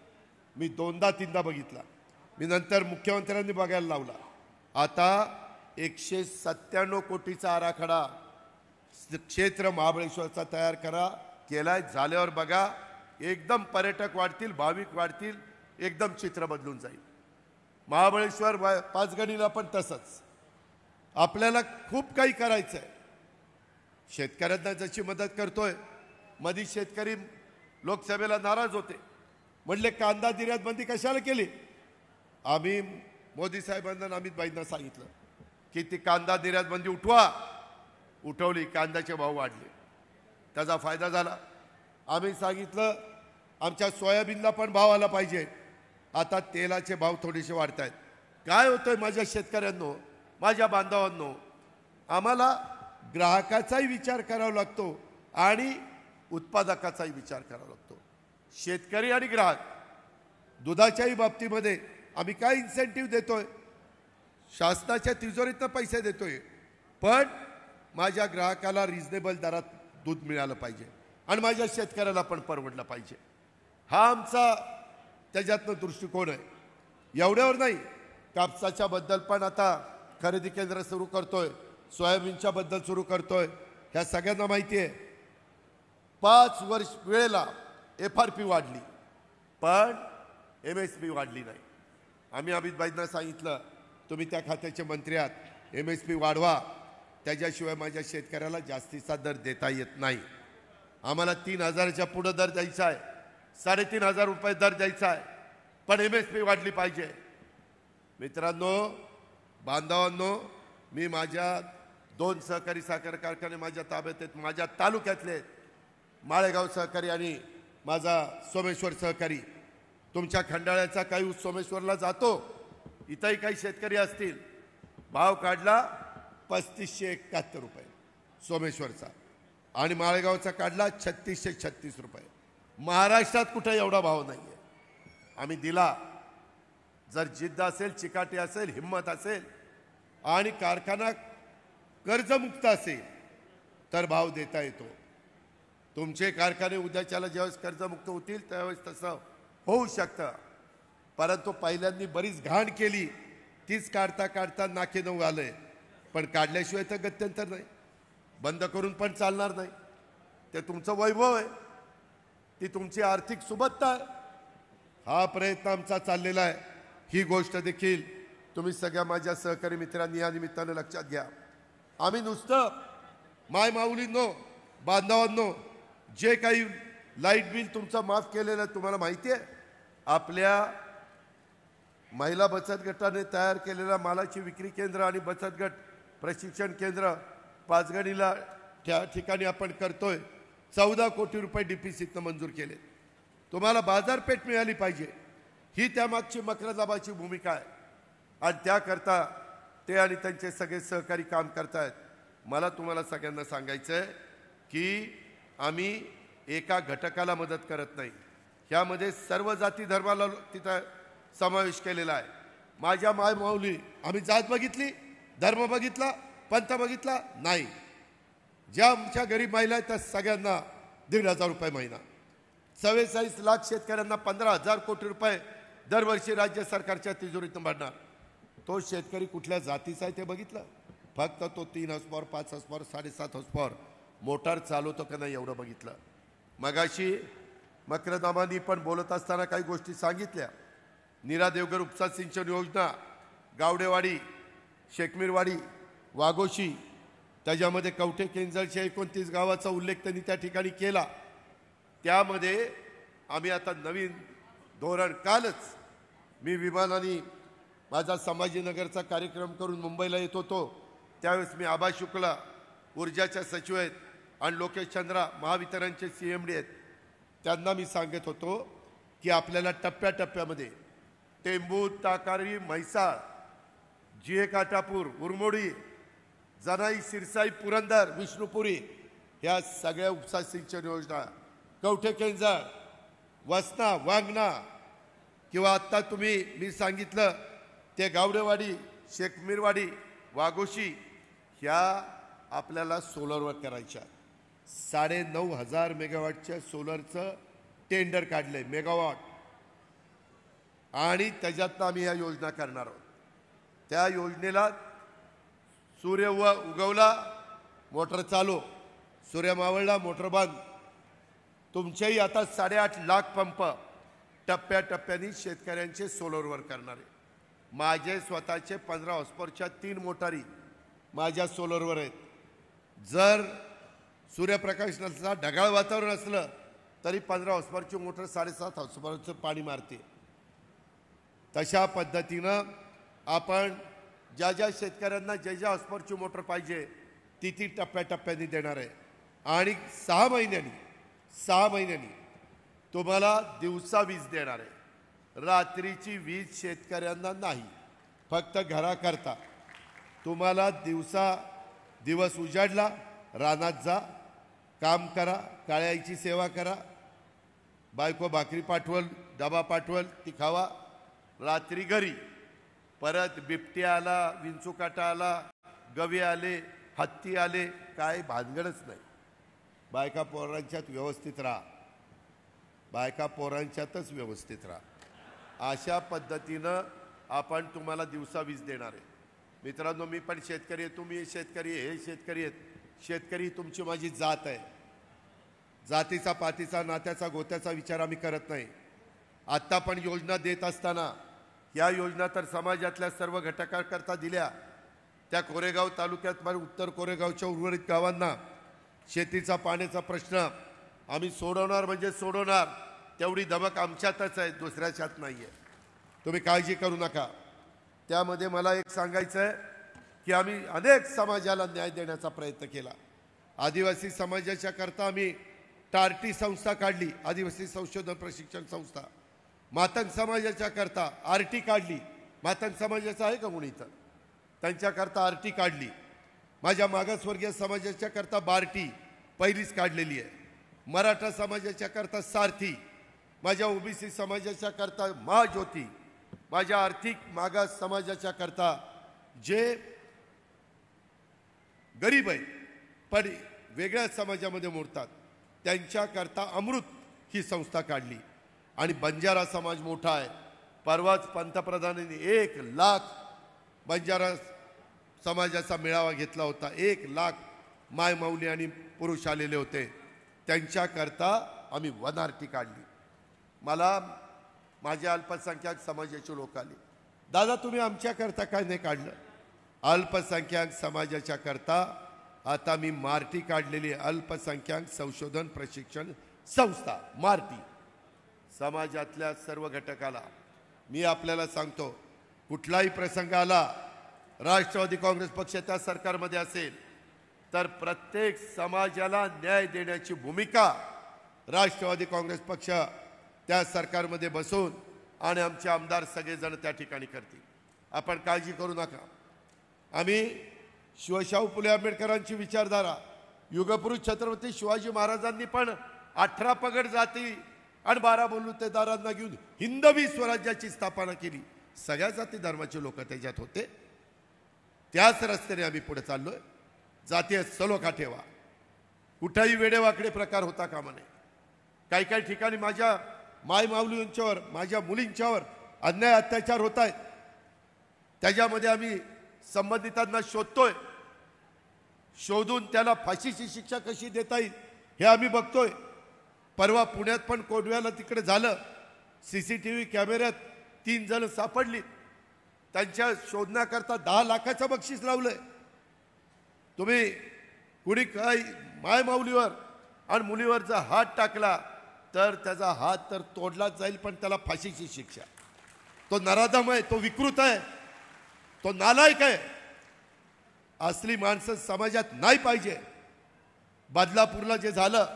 मी 2दा-3दा बघितला. मी नंतर मुख्यमंत्र्यांनी बघायला लावला. आता 197 कोटीचा आराखडा क्षेत्र महाबळेश्वरचा तयार करा केलाय. झाल्यावर बघा, एकदम पर्यटक वाढतील, भाविक वाढतील, एकदम चित्र बदलून जाईल. महाबळेश्वर पाचगणीला पण तसंच. आपल्याला खूप काही करायचं आहे. शेतकऱ्यांना जशी मदत करतोय, मधी शेतकरी लोकसभेला नाराज होते, म्हणले कांदा निर्यात बंदी कशाला केली. आम्ही मोदी साहेबांना, अमित भाईंना सांगितलं की ती कांदा निर्यात बंदी उठवा. उठवली, कांद्याचे भाव वाढले, त्याचा फायदा झाला. आम्ही सांगितलं आमच्या सोयाबीनला पण भाव आला पाहिजे. आता तेलाचे भाव थोडेसे वाढत आहेत. काय होतंय माझ्या शेतकऱ्यांनो, माझ्या बांधवांनो, आम्हाला ग्राहकाचाही विचार करावा लागतो आणि उत्पादकाचाही विचार करावा लागतो. शेतकरी आणि ग्राहक दुधाच्याही बाबतीमध्ये आम्ही काय इन्सेंटिव्ह देतोय? शासनाच्या तिजोरीतनं पैसे देतोय, पण माझ्या ग्राहकाला रिजनेबल दरात दूध मिळालं पाहिजे आणि माझ्या शेतकऱ्याला पण परवडलं पाहिजे. हा आमचा त्याच्यातनं दृष्टिकोन आहे. एवढ्यावर नाही, कापसाच्या बद्दल पण आता खरेदी केंद्र सुरू करतोय, सोयाबीनच्या बद्दल सुरू करतोय. ह्या सगळ्यांना माहिती आहे. 5 वर्ष वेळेला FRP वाढली. पण MSP वाढली नाही. आम्ही अमितभाईंना सांगितलं तुम्ही त्या खात्याचे मंत्री आहात, MSP वाढवा, त्याच्याशिवाय माझ्या शेतकऱ्याला जास्तीचा दर देता येत नाही. आम्हाला 3,000च्या पुढे दर द्यायचा आहे, 3,500 रुपये दर द्यायचा आहे, पण MSP वाढली पाहिजे. मित्रांनो, बांधवांनो, मी माझ्या 2 सहकारी साखर कारखाने माझ्या ताब्यात आहेत, माझ्या तालुक्यातले माळेगाव सहकारी आणि माझा सोमेश्वर सहकारी. तुमच्या खंडाळ्याचा काही ऊस सोमेश्वरला जातो, इथंही काही शेतकरी असतील. भाव काढला 3,571 रुपये सोमेश्वरचा आणि माळेगावचा काढला 3,636 रुपये. महाराष्ट्रात कुठे एवढा भाव नाही आहे. आम्ही दिला. जर जिद्द असेल, चिकाटी असेल, हिम्मत असेल आणि कारखाना कर्जमुक्त असेल तर भाव देता येतो. तुमचे कारखाने उद्याच्याला ज्यावेळेस कर्जमुक्त होतील त्यावेळेस तसं होऊ शकतं. परंतु पहिल्यांनी बरीच घाण केली, तीच काढता काढता नाके नऊ आलंय. पण काढल्याशिवाय तर गत्यंतर नाही, बंद करून पण चालणार नाही. ते तुमचं वैभव आहे, ती तुमची आर्थिक सुबत्ता आहे. हा प्रयत्न आमचा चाललेला आहे. ही गोष्ट देखील तुम्ही सगळ्या माझ्या सहकारी मित्रांनी या निमित्तानं लक्षात घ्या. आम्ही नुसतं माय माऊलींनो, बांधवांनो, जे काही लाईट बिल तुमचं माफ केलेलं तुम्हाला माहिती आहे. आपल्या महिला बचत गटाने तयार केलेल्या मालाची विक्री केंद्र आणि बचत गट प्रशिक्षण केंद्र पाचगणीला त्या ठिकाणी आपण करतोय. 14 कोटी रुपये DPCतनं मंजूर केले. तुम्हाला बाजारपेठ मिळाली पाहिजे, ही त्यामागची मकरंदाबाची भूमिका आहे आणि त्याकरता ते आणि त्यांचे सगळे सहकारी काम करतायत. मला तुम्हाला सगळ्यांना सांगायचं आहे की आम्ही एका घटकाला मदत करत नाही. ह्यामध्ये सर्व जाती धर्माला तिथं समावेश केलेला आहे. माझ्या माय माऊली, आम्ही जात बघितली, धर्म बघितला, पंथ बघितला नाही. ज्या आमच्या गरीब महिला आहेत त्या सगळ्यांना 1,500 रुपये महिना, 44 लाख शेतकऱ्यांना 15,000 कोटी रुपये दरवर्षी राज्य सरकारच्या तिजोरीतून भरणार. तो शेतकरी कुठल्या जातीचा आहे ते बघितलं? फक्त तो 3 हॉर्सपॉवर, 5 हॉर्सपॉवर, 7.5 हॉर्सपॉवर मोटार चालवतो का नाही एवढं बघितलं. मगाशी मकरंदाबांनी पण बोलत असताना काही गोष्टी सांगितल्या. नीरा देवघर उपसा सिंचन योजना, गावडेवाडी, शेकमीरवाडी, वाघोशी, त्याच्यामध्ये कवठे केंजळच्या 29 गावाचा उल्लेख त्यांनी त्या ठिकाणी केला. त्यामध्ये आम्ही आता नवीन धोरण, कालच मी विमानाने माझा संभाजीनगरचा कार्यक्रम करून मुंबईला येत होतो, त्यावेळेस मी आबा शुक्ला ऊर्जाच्या सचिव आहेत आणि लोकेश चंद्रा महावितरणचे CMD आहेत, त्यांना मी सांगत होतो की आपल्याला टप्प्याटप्प्यामध्ये टेंबू, ताकारी, म्हैसाळ, GA काटापूर, उरमोडी, जनाई, सिरसाई, पुरंदर, विष्णुपुरी ह्या सगळ्या उपसा सिंचन योजना, कवठे केंजळ, वसना, वांगणा किंवा आत्ता तुम्ही मी सांगितलं ते गावडेवाडी, शेखमीरवाडी, वाघोशी, ह्या आपल्याला सोलरवर करायच्या. 9,500 मेगावॉटच्या सोलरचं टेंडर काढलंय, मेगावॉट, आणि त्याच्यातनं आम्ही या योजना करणार आहोत. त्या योजनेला सूर्य उगवला मोटर चालू, सूर्य मावळला मोटर बंद. तुमचेही आता 8.5 लाख पंप टप्प्याटप्प्याने शेतकऱ्यांचे सोलरवर करणार आहे. माझे स्वतःचे 15 हॉर्सपॉवरच्या 3 मोटारी माझ्या सोलरवर आहेत. जर सूर्यप्रकाश नसला, ढगाळ वातावरण असलं तरी 15 हॉर्सपॉवरची मोटर 7.5 हॉर्सपॉवरचं पाणी मारते. तशा पद्धतीनं आपण ज्या शेतकऱ्यांना ज्या हॉर्सपॉवरची मोटर पाहिजे ती टप्प्याटप्प्याने देणार आहे. आणि 6 महिन्यांनी तुम्हाला दिवसा वीज देणार आहे. रात्रीची वीज शेतकऱ्यांना नाही, फक्त घराकरता. तुम्हाला दिवस उजाडला, रानात जा, काम करा, काळ्याची सेवा करा, बायको भाकरी पाठवल, डबा पाठवल, ती खावा, रात्री घरी. परत बिबट्या आला, विंचुकाटा आला, गवे आले, हत्ती आले, काय भानगडच नाही. बायका पोरांच्यात व्यवस्थित राहा, बायका पोरांच्यातच व्यवस्थित राहा. अशा पद्धतीनं आपण तुम्हाला दिवसा वीज देणार आहे. मित्रांनो, मी पण शेतकरी आहे, तुम्ही शेतकरी, हे शेतकरी आहेत. शेतकरी तुमची माझी जात आहे. जातीचा, पातीचा, नात्याचा, गोत्याचा विचार आम्ही करत नाही. आत्ता पण योजना देत असताना या योजना तर समाजातल्या सर्व घटकांकरता दिल्या। त्या कोरेगाव तालुक्यात उत्तर कोरेगावच्या उर्वरित गावांना शेतीचा पाण्याचा प्रश्न आम्ही सोडवणार म्हणजे सोडवणार, तेवढी धमक आमच्यातच आहे, दुसऱ्याच्यात नाही आहे। तुम्ही काळजी करू नका। त्यामध्ये मला एक सांगायचं आहे की आम्ही अनेक समाजाला न्याय देण्याचा प्रयत्न केला। आदिवासी समाजाच्या करता आम्ही टार्टी संस्था काढली, आदिवासी संशोधन प्रशिक्षण संस्था। मातंग समाजाच्या करता आरटी काढली। मातंग समाजाचा आहे का कोणी इथं? त्यांच्याकरता आरटी काढली। माझ्या मागासवर्गीय समाजाच्या करता बार्टी पहिलीच काढलेली आहे। मराठा समाजाच्या करता सारथी, माझ्या ओबीसी समाजाच्या करता महाज्योती, माझ्या आर्थिक मागास समाजाच्या करता जे गरीब आहे पण वेगळ्या समाजामध्ये मोडतात त्यांच्याकरता अमृत ही संस्था काढली। आणि बंजारा समाज मोठा आहे। परवाच पंतप्रधानांनी 1 लाख बंजारा समाजाचा मेळावा घेतला होता। 1 लाख माय माऊली आणि पुरुष आलेले होते। त्यांच्याकरता आम्ही वनारटी काढली। मला माझ्या अल्पसंख्याक समाजाचे लोक आले, दादा तुम्ही आमच्याकरता काय नाही काढलं? अल्पसंख्याक समाजाच्या करता आता मी मार्टी काढलेली, अल्पसंख्याक संशोधन प्रशिक्षण संस्था मार्टी। समाजातल्या सर्व घटकाला मी आपल्याला सांगतो, कुठलाही प्रसंग आला, राष्ट्रवादी काँग्रेस पक्ष त्या सरकारमध्ये असेल तर प्रत्येक समाजाला न्याय देण्याची भूमिका राष्ट्रवादी काँग्रेस पक्ष त्या सरकारमध्ये बसून आणि आमचे आमदार सगळेजण त्या ठिकाणी करतील। आपण काळजी करू नका। आम्ही शिवशाहू फुले आंबेडकरांची विचारधारा, युगपुरुष छत्रपती शिवाजी महाराजांनी पण 18 पगड जाती आणि 12 बलुतेदारांना घेऊन हिंदवी स्वराज्याची स्थापना केली। सगळ्या जाती धर्माचे लोक त्याच्यात होते। त्याच रस्त्याने आम्ही पुढे चाललोय। जातीय सलोखा ठेवा, कुठेही वेडेवाकडे प्रकार होता कामा नये। काही काही ठिकाणी माझ्या माय माऊलींच्यावर, माझ्या मुलींच्यावर अन्याय अत्याचार होत आहेत, त्याच्यामध्ये आम्ही संबंधितांना शोधतोय। शोधून त्याला फाशीची शिक्षा कशी देता येईल हे आम्ही बघतोय। परवा पुण्यात पण कोडव्याला तिकडे झालं, सीसीटीव्ही कॅमेऱ्यात 3 जण सापडली। त्यांच्या शोधण्याकरता 10 लाखाचं बक्षीस लावलंय। तुम्ही कुणी काही माय माऊलीवर आणि मुलीवर जर हात टाकला तर त्याचा हात तर तोडलाच जाईल, पण त्याला फाशीची शिक्षा। तो नराधम आहे, तो विकृत आहे, तो नालायक आहे। असली माणसं समाजात नाही पाहिजे। बदलापूरला जे झालं,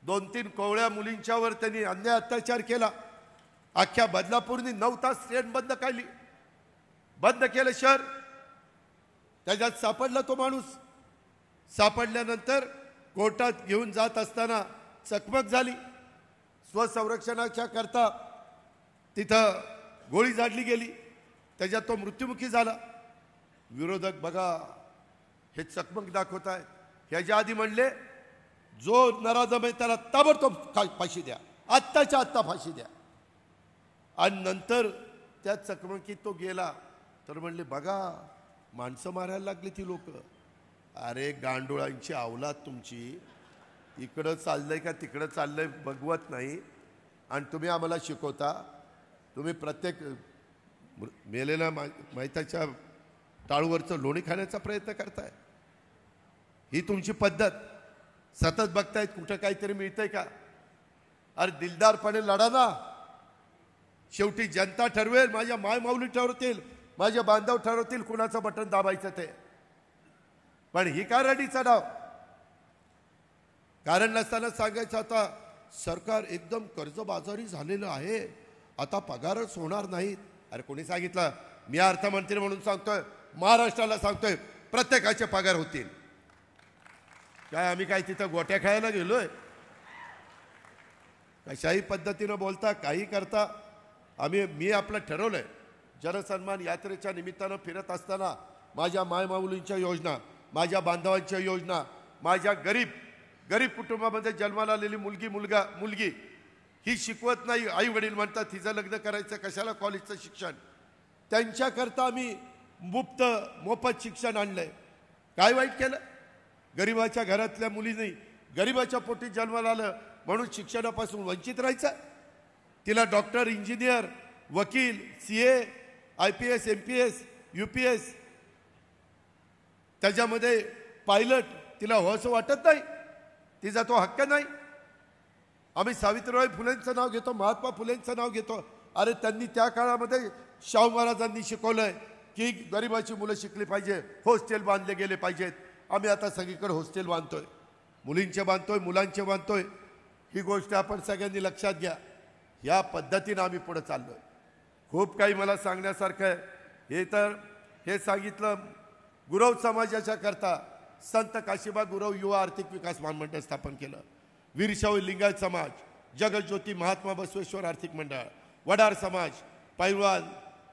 2-3 कोवळ्या मुलींच्यावर त्यांनी अन्याय अत्याचार केला। अख्ख्या बदलापूरनी 9 तास ट्रेन बंद केली, बंद केलं शहर। त्याच्यात सापडला तो माणूस। सापडल्यानंतर कोर्टात घेऊन जात असताना चकमक झाली। स्वसंरक्षणाच्या करता तिथं गोळी झाडली गेली, त्याच्यात तो मृत्युमुखी झाला। विरोधक बघा हे चकमक दाखवत आहे। ह्याच्या आधी म्हणले जो नराधम आहे त्याला ताबडतोब फाशी द्या, आत्ताच्या आत्ता फाशी द्या। आणि नंतर त्या चकमकीत तो गेला तर म्हणले बघा माणसं मारायला लागली ती लोक। अरे गांडुळांची अवलाद तुमची, इकडं चाललंय का तिकडं चाललंय बघवत नाही आणि तुम्ही आम्हाला शिकवता। तुम्ही प्रत्येक मेलेल्या मैताच्या टाळूवरचं लोणी खाण्याचा प्रयत्न करताय। ही तुमची पद्धत सतत बघतायत, कुठं काहीतरी मिळतंय का? अरे दिलदारपणे लढा ना। शेवटी जनता ठरवेल, माझ्या माय माऊली ठरवतील, माझे बांधव ठरवतील कुणाचं बटन दाबायचं ते। पण ही का रडीचा डाव? कारण नसताना सांगायचं आता सरकार एकदम कर्जबाजारी झालेलं आहे, आता पगारच होणार नाहीत। अरे कोणी सांगितलं? मी अर्थमंत्री म्हणून सांगतोय, महाराष्ट्राला सांगतोय प्रत्येकाचे पगार होतील। काय आम्ही काय तिथं गोट्या खेळायला गेलोय? कशाही पद्धतीनं बोलता, काही करता। मी आपलं ठरवलंय, जनसन्मान यात्रेच्या निमित्तानं फिरत असताना माझ्या मायमाऊलींच्या योजना, माझ्या बांधवांच्या योजना, माझ्या गरीब कुटुंबामध्ये जन्माला आलेली मुलगी ही शिकवत नाही, आई वडील म्हणतात तिचं लग्न करायचं कशाला, कॉलेजचं शिक्षण, त्यांच्याकरता आम्ही मोफत शिक्षण आणलंय। काय वाईट केलं? गरिबाच्या घरातल्या मुलींनी गरिबाच्या पोटी जन्माला आलं म्हणून शिक्षणापासून वंचित राहायचं? तिला डॉक्टर, इंजिनियर, वकील, CA, IPS, MPS, UPS, त्याच्यामध्ये पायलट तिला हो असं वाटत नाही? तिचा तो हक्क नाही? आम्ही सावित्रीबाई फुलेंचं नाव घेतो, महात्मा फुलेंचं नाव घेतो. अरे त्यांनी त्या काळामध्ये शाहू महाराजांनी शिकवलंय की गरिबाची मुलं शिकली पाहिजे, हॉस्टेल बांधले गेले पाहिजेत. आम्ही आता सगळीकडे हॉस्टेल बांधतोय, मुलींचे बांधतोय, मुलांचे बांधतोय. ही गोष्ट आपण सगळ्यांनी लक्षात घ्या. या पद्धतीनं आम्ही पुढे चाललोय. खूप काही मला सांगण्यासारखं आहे. हे सांगितलं. गुरव समाजाच्या करता संत काशीबा गुरव युवा आर्थिक विकास महामंडळ स्थापन केलं. वीरशैव लिंगायत समाज, जगज्योती महात्मा बसवेश्वर आर्थिक मंडळ, वडार समाज, पैलवान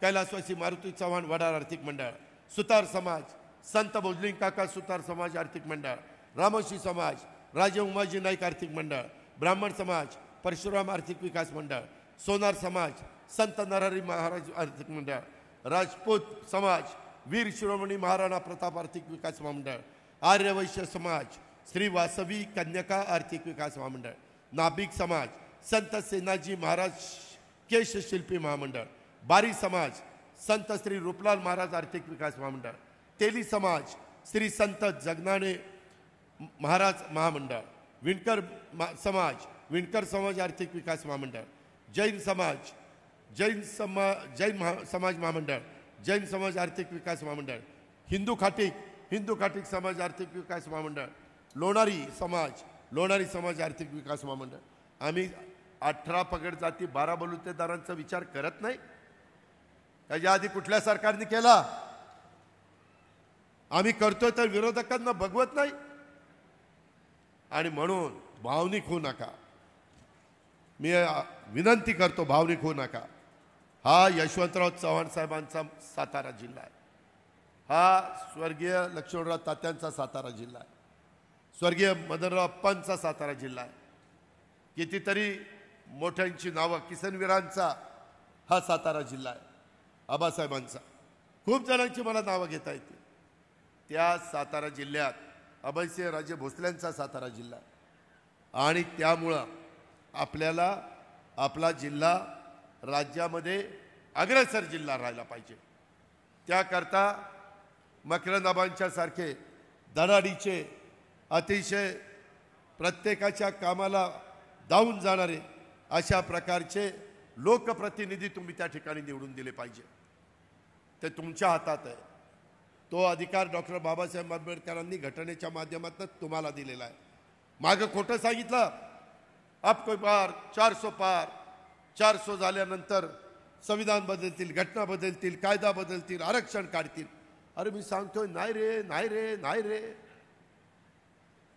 कैलासवासी मारुती चव्हाण वडार आर्थिक मंडळ, सुतार समाज, संत भोजलिंग काका सुतार समाज आर्थिक मंडळ, रामोशी समाज, राजे उमाजी नाईक आर्थिक मंडळ, ब्राह्मण समाज, परशुराम आर्थिक विकास मंडळ, सोनार समाज, संत नरहरी महाराज आर्थिक मंडळ, राजपूत समाज, वीर शिरोमणी महाराणा प्रताप आर्थिक विकास महामंडळ, आर्यवैश्य समाज, श्री वासवी कन्यका आर्थिक विकास महामंडळ, नाभिक समाज, संत सेनाजी महाराज केशशिल्पी महामंडळ, बारी समाज, संत श्री रूपलाल महाराज आर्थिक विकास महामंडळ, तेली समाज, श्री संत जगनाणे महाराज महामंडळ, विणकर समाज आर्थिक विकास महामंडळ, जैन समाज महामंडळ, जैन समाज आर्थिक विकास महामंडळ, हिंदू खाटीक समाज आर्थिक विकास महामंडळ, लोणारी समाज आर्थिक विकास महामंडळ. आम्ही 18 पगड जाती 12 बलुतेदारांचा विचार करत नाही? त्याच्या आधी कुठल्या सरकारने केला? आम्ही करतोय तर विरोधकांना बघवत नाही. आणि म्हणून भावनिक होऊ नका. मी विनंती करतो, भावनिक होऊ नका. हा यशवंतराव चव्हाण साहेबांचा सातारा जिल्हा आहे. हा स्वर्गीय लक्ष्मणराव तात्यांचा सातारा जिल्हा आहे. स्वर्गीय मदनराव अप्पांचा सातारा जिल्हा आहे. कितीतरी मोठ्यांची नावं, किसनवीरांचा हा सातारा जिल्हा आहे. आबासाहेबांचा, खूप जणांची मला नावं घेता येतील. त्या सातारा जिल्ह्यात अभयसिंह राजे भोसल्यांचा सातारा जिल्हा आहे. आणि त्यामुळं आपल्याला आपला जिल्हा राज्यामध्ये अग्रेसर जिल्हा राहायला पाहिजे. त्याकरता मकरंदाबांच्या सारखे धडाडीचे, अतिशय प्रत्येकाच्या कामाला धावून जाणारे अशा प्रकारचे लोकप्रतिनिधी तुम्ही त्या ठिकाणी निवडून दिले पाहिजे. ते तुमच्या हातात आहे. तो अधिकार डॉक्टर बाबासाहेब आंबेडकरांनी घटनेच्या माध्यमातून तुम्हाला दिलेला आहे. मागं खोटं सांगितलं, आपको पार 400 पार, 400 झाल्यानंतर संविधान बदलतील, घटना बदलतील, कायदा बदलतील, आरक्षण काढतील. अरे मी सांगतोय नाही रे.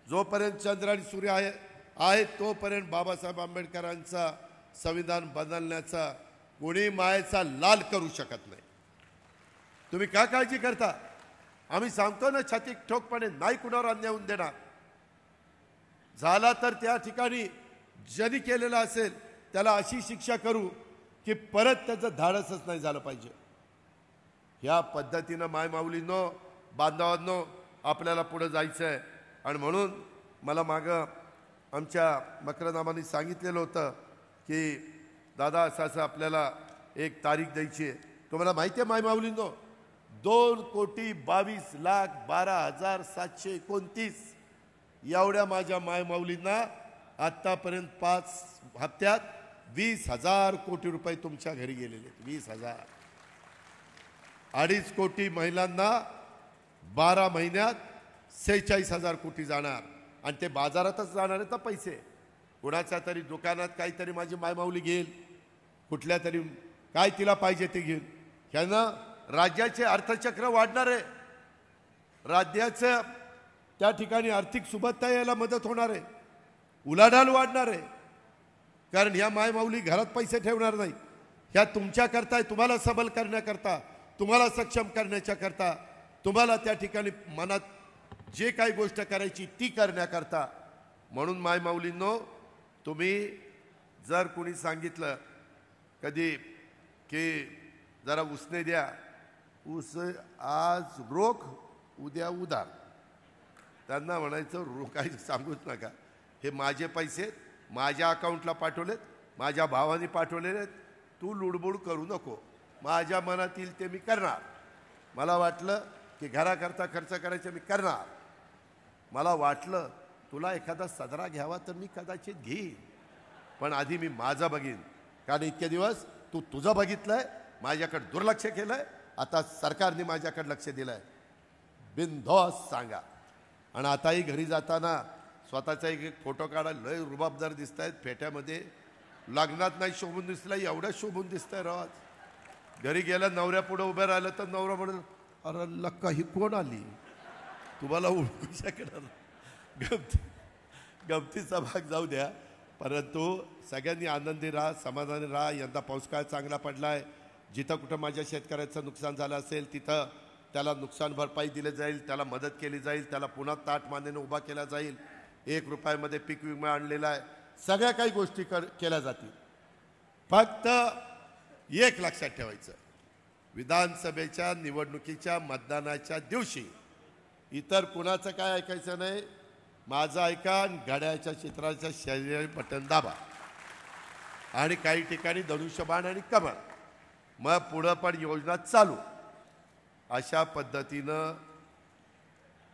जोपर्यंत चंद्र आणि सूर्य आहे तोपर्यंत बाबासाहेब आंबेडकरांचा संविधान बदलण्याचा कोणी मायेचा लाल करू शकत नाही. तुम्ही का काळजी करता? आम्ही सांगतो ना, छाती ठोकपणे नाही कुणावर अन्याय होऊन देणार. झाला तर त्या ठिकाणी ज्यांनी केलेला असेल त्याला अशी शिक्षा करू की परत त्याचं धाडसच नाही झालं पाहिजे. ह्या पद्धतीनं मायमाऊलींनो, बांधवांनो, आपल्याला पुढे जायचं आहे. आणि म्हणून मला मागं आमच्या मकरंदाबांनी सांगितलेलं होतं की दादा असं आपल्याला एक तारीख द्यायची आहे. तुम्हाला माहिती आहे मायमाऊलींनो, 2,22,12,729 एवढ्या माझ्या मायमाऊलींना आत्तापर्यंत 5 हप्त्यात 20,000 कोटी रुपये तुमच्या घरी गेलेले. 20,000. 2.5 कोटी महिलांना 12 महिन्यात 46,000 कोटी जाणार. आणि ते बाजारातच जाणार आहेत पैसे. कुणाच्या तरी दुकानात काहीतरी माझी मायमाऊली घेईल, कुठल्या तरी काय तिला पाहिजे ते घेईल. ह्यानं राज्याचे अर्थचक्र वाढणार आहे. राज्याचं त्या ठिकाणी आर्थिक सुबत्ता यायला मदत होणार आहे. उलाढाल वाढणार आहे. कारण ह्या मायमाऊली घरात पैसे ठेवणार नाही. ह्या तुमच्याकरता आहे, तुम्हाला सबल करण्याकरता, तुम्हाला सक्षम करण्याच्या करता, तुम्हाला त्या ठिकाणी मनात जे काही गोष्ट करायची ती करण्याकरता. म्हणून मायमाऊलींनो, तुम्ही जर कोणी सांगितलं कधी की जरा उसने द्या, ऊस आज रोख उद्या उधार, त्यांना म्हणायचं काही सांगूच नका. हे माझे पैसे माझ्या अकाउंटला पाठवलेत, माझ्या भावाने पाठवलेले, तू लुडबुड करू नको, माझ्या मनात येईल ते मी करणार. मला वाटलं की घराकरता खर्च करायचं मी करणार. मला वाटलं तुला एखादा सदरा घ्यावा तर मी कदाचित घेईन, पण आधी मी माझं बघीन. कारण इतके दिवस तू तुझं बघितलंय, माझ्याकडे दुर्लक्ष केलंय, आता सरकारने माझ्याकडे लक्ष दिलंय. बिनधास्त सांगा. आणि आताही घरी जाताना स्वतःचा एक फोटो काढा. लय रुबाबदार दिसत आहेत फेट्यामध्ये. लग्नात नाही शोभून दिसलं, एवढं शोभून दिसतंय रोज. घरी गेला नवऱ्या पुढे उभं राहिलं तर नवरा म्हणून, अरे लक्का ही कोण आली, तुम्हाला ओळखू शकणार. गमतीचा भाग जाऊ द्या, परंतु सगळ्यांनी आनंदी राहा, समाधानी राहा. यंदा पाऊस काळ चांगला पडला आहे. जिथं कुठं माझ्या शेतकऱ्याचं नुकसान झालं असेल तिथं त्याला नुकसान भरपाई दिली जाईल, त्याला मदत केली जाईल, त्याला पुन्हा ताट मानेने उभा केला जाईल. 1 रुपयामध्ये पीक विमा आणलेला आहे. सगळ्या काही गोष्टी केल्या जातील. फक्त एक लक्षात ठेवायचं, विधानसभेच्या निवडणुकीच्या मतदानाच्या दिवशी इतर कुणाचं काय ऐकायचं नाही. माझं ऐका, घड्याळ्याच्या चित्राच्या शरीर बटन दाबा. आणि काही ठिकाणी धनुष्यबाण आणि कमळ, मग पुढं पण योजना चालू. अशा पद्धतीनं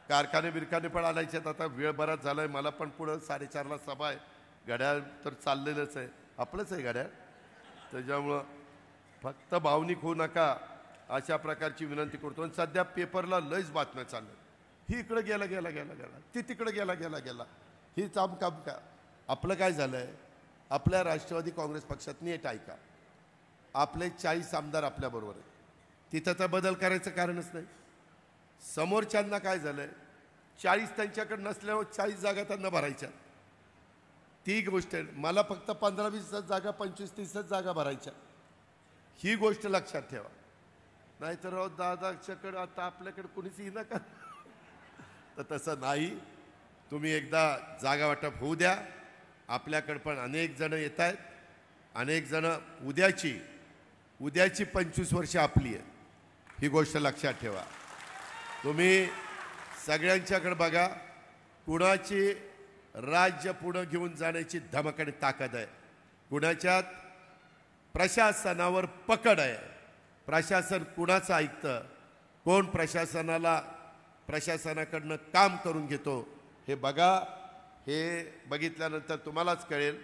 कारखाने बिरखाने पण आणायचे. आता वेळ बराच झाला आहे, मला पण पुढं 4:30ला सभा आहे. घड्याळ तर चाललेलंच आहे, आपलंच आहे घड्याळ. त्याच्यामुळं फक्त भावनिक होऊ नका, अशा प्रकारची विनंती करतो. आणि सध्या पेपरला लयच बातम्या चालल्या, ही इकडं गेला गेला गेला गेला, ती तिकडं गेला गेला गेला, ही का. आपलं काय झालं आहे, आपल्या राष्ट्रवादी काँग्रेस पक्षात नीट ऐका, आपले 40 आमदार आपल्याबरोबर आहेत. तिथं तर बदल करायचं कारणच नाही. समोरच्यांना काय झालं आहे, 40 त्यांच्याकडे नसल्यावर 40 जागा त्यांना भरायच्या. ती गोष्ट आहे. मला फक्त 15-20 जागा, 25-30 जागा भरायच्या. ही गोष्ट लक्षात ठेवा. नाहीतर दादाच्याकडे आता आपल्याकडे कुणीच येईना का. तर तसं नाही. तुम्ही एकदा जागा वाटप होऊ द्या. आपल्याकडे पण अनेक जण येत आहेत. अनेक जण उद्याची 25 वर्ष आपली आहे, ही गोष्ट लक्षात ठेवा. तुम्ही सगळ्यांच्याकडे बघा, कुणाची राज्य पुढं घेऊन जाण्याची धमक आणि ताकद आहे, कुणाच्यात प्रशासनावर पकड आहे. प्रशासन कुणाचं ऐकतं, कोण प्रशासनाकडनं काम करून घेतो, हे बघा. हे बघितल्यानंतर तुम्हालाच कळेल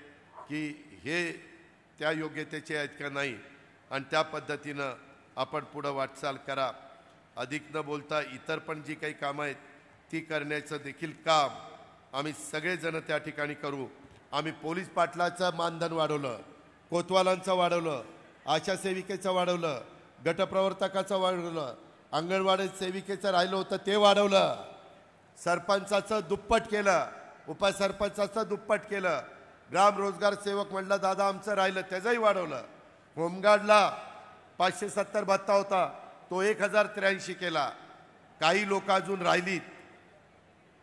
की हे त्या योग्यतेचे आहेत का नाही. आणि त्या पद्धतीनं आपण पुढं वाटचाल करा. अधिक न बोलता इतर पण जी काही कामं आहेत ती करण्याचं देखील काम आम्ही सगळेजण त्या ठिकाणी करू. आम्ही पोलीस पाटलाचं मानधन वाढवलं, कोतवालांचं वाढवलं, आशा सेविकेचं वाढवलं, गटप्रवर्तकाचं वाढवलं, अंगणवाडी सेविकेचं राहिलं होतं ते वाढवलं, सरपंचाचं दुप्पट केलं, उपसरपंचाचं दुप्पट केलं, ग्राम रोजगार सेवक म्हणलं दादा आमचं राहिलं त्याचंही वाढवलं. होमगार्डला 570 भत्ता होता, तो 1083 केला. काही लोक अजून राहिलीत,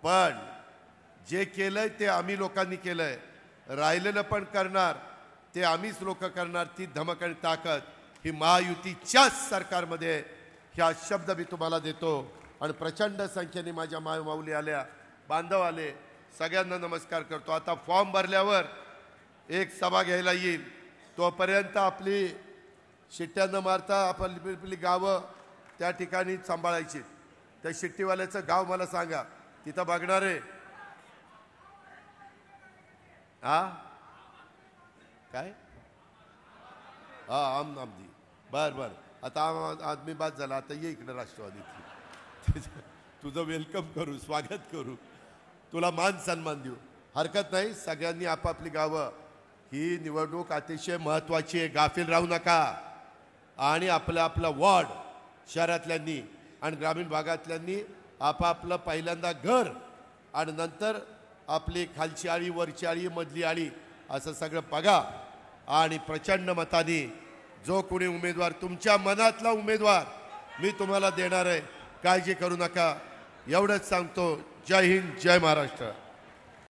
पण जे केलंय ते आम्ही लोकांनी केलंय. राहिलेलं पण करणार ते आम्हीच लोक करणार. ती धमक आणि ताकद ही महायुतीच्याच सरकारमध्ये, ह्या शब्द मी तुम्हाला देतो. आणि प्रचंड संख्येने माझ्या माऊली आल्या, बांधव आले, सगळ्यांना नमस्कार करतो. आता फॉर्म भरल्यावर एक सभा घ्यायला येईल, तोपर्यंत आपली शिट्ट्या न मारता आपली गावं त्या ठिकाणी सांभाळायची. त्या शिट्टीवाल्याचं गाव मला सांगा, तिथं बघणारे काय आमदी बर. आता आदमी बाद झाला, आता ये इकडे राष्ट्रवादी. तुझं वेलकम करू, स्वागत करू, तुला मान सन्मान देऊ, हरकत नाही. सगळ्यांनी आपापली गावं, ही निवडणूक अतिशय महत्त्वाची आहे, गाफील राहू नका. आणि आपलं वॉर्ड शहरातल्यांनी आणि ग्रामीण भागातल्यांनी आपापलं पहिल्यांदा घर आणि नंतर आपली खालची आळी, वरची आळी, मधली आळी असं सगळं बघा. आणि प्रचंड मताने जो कोणी उमेदवार, तुमच्या मनातला उमेदवार मी तुम्हाला देणार आहे, काळजी करू नका. एवढंच सांगतो. जय हिंद, जय महाराष्ट्र.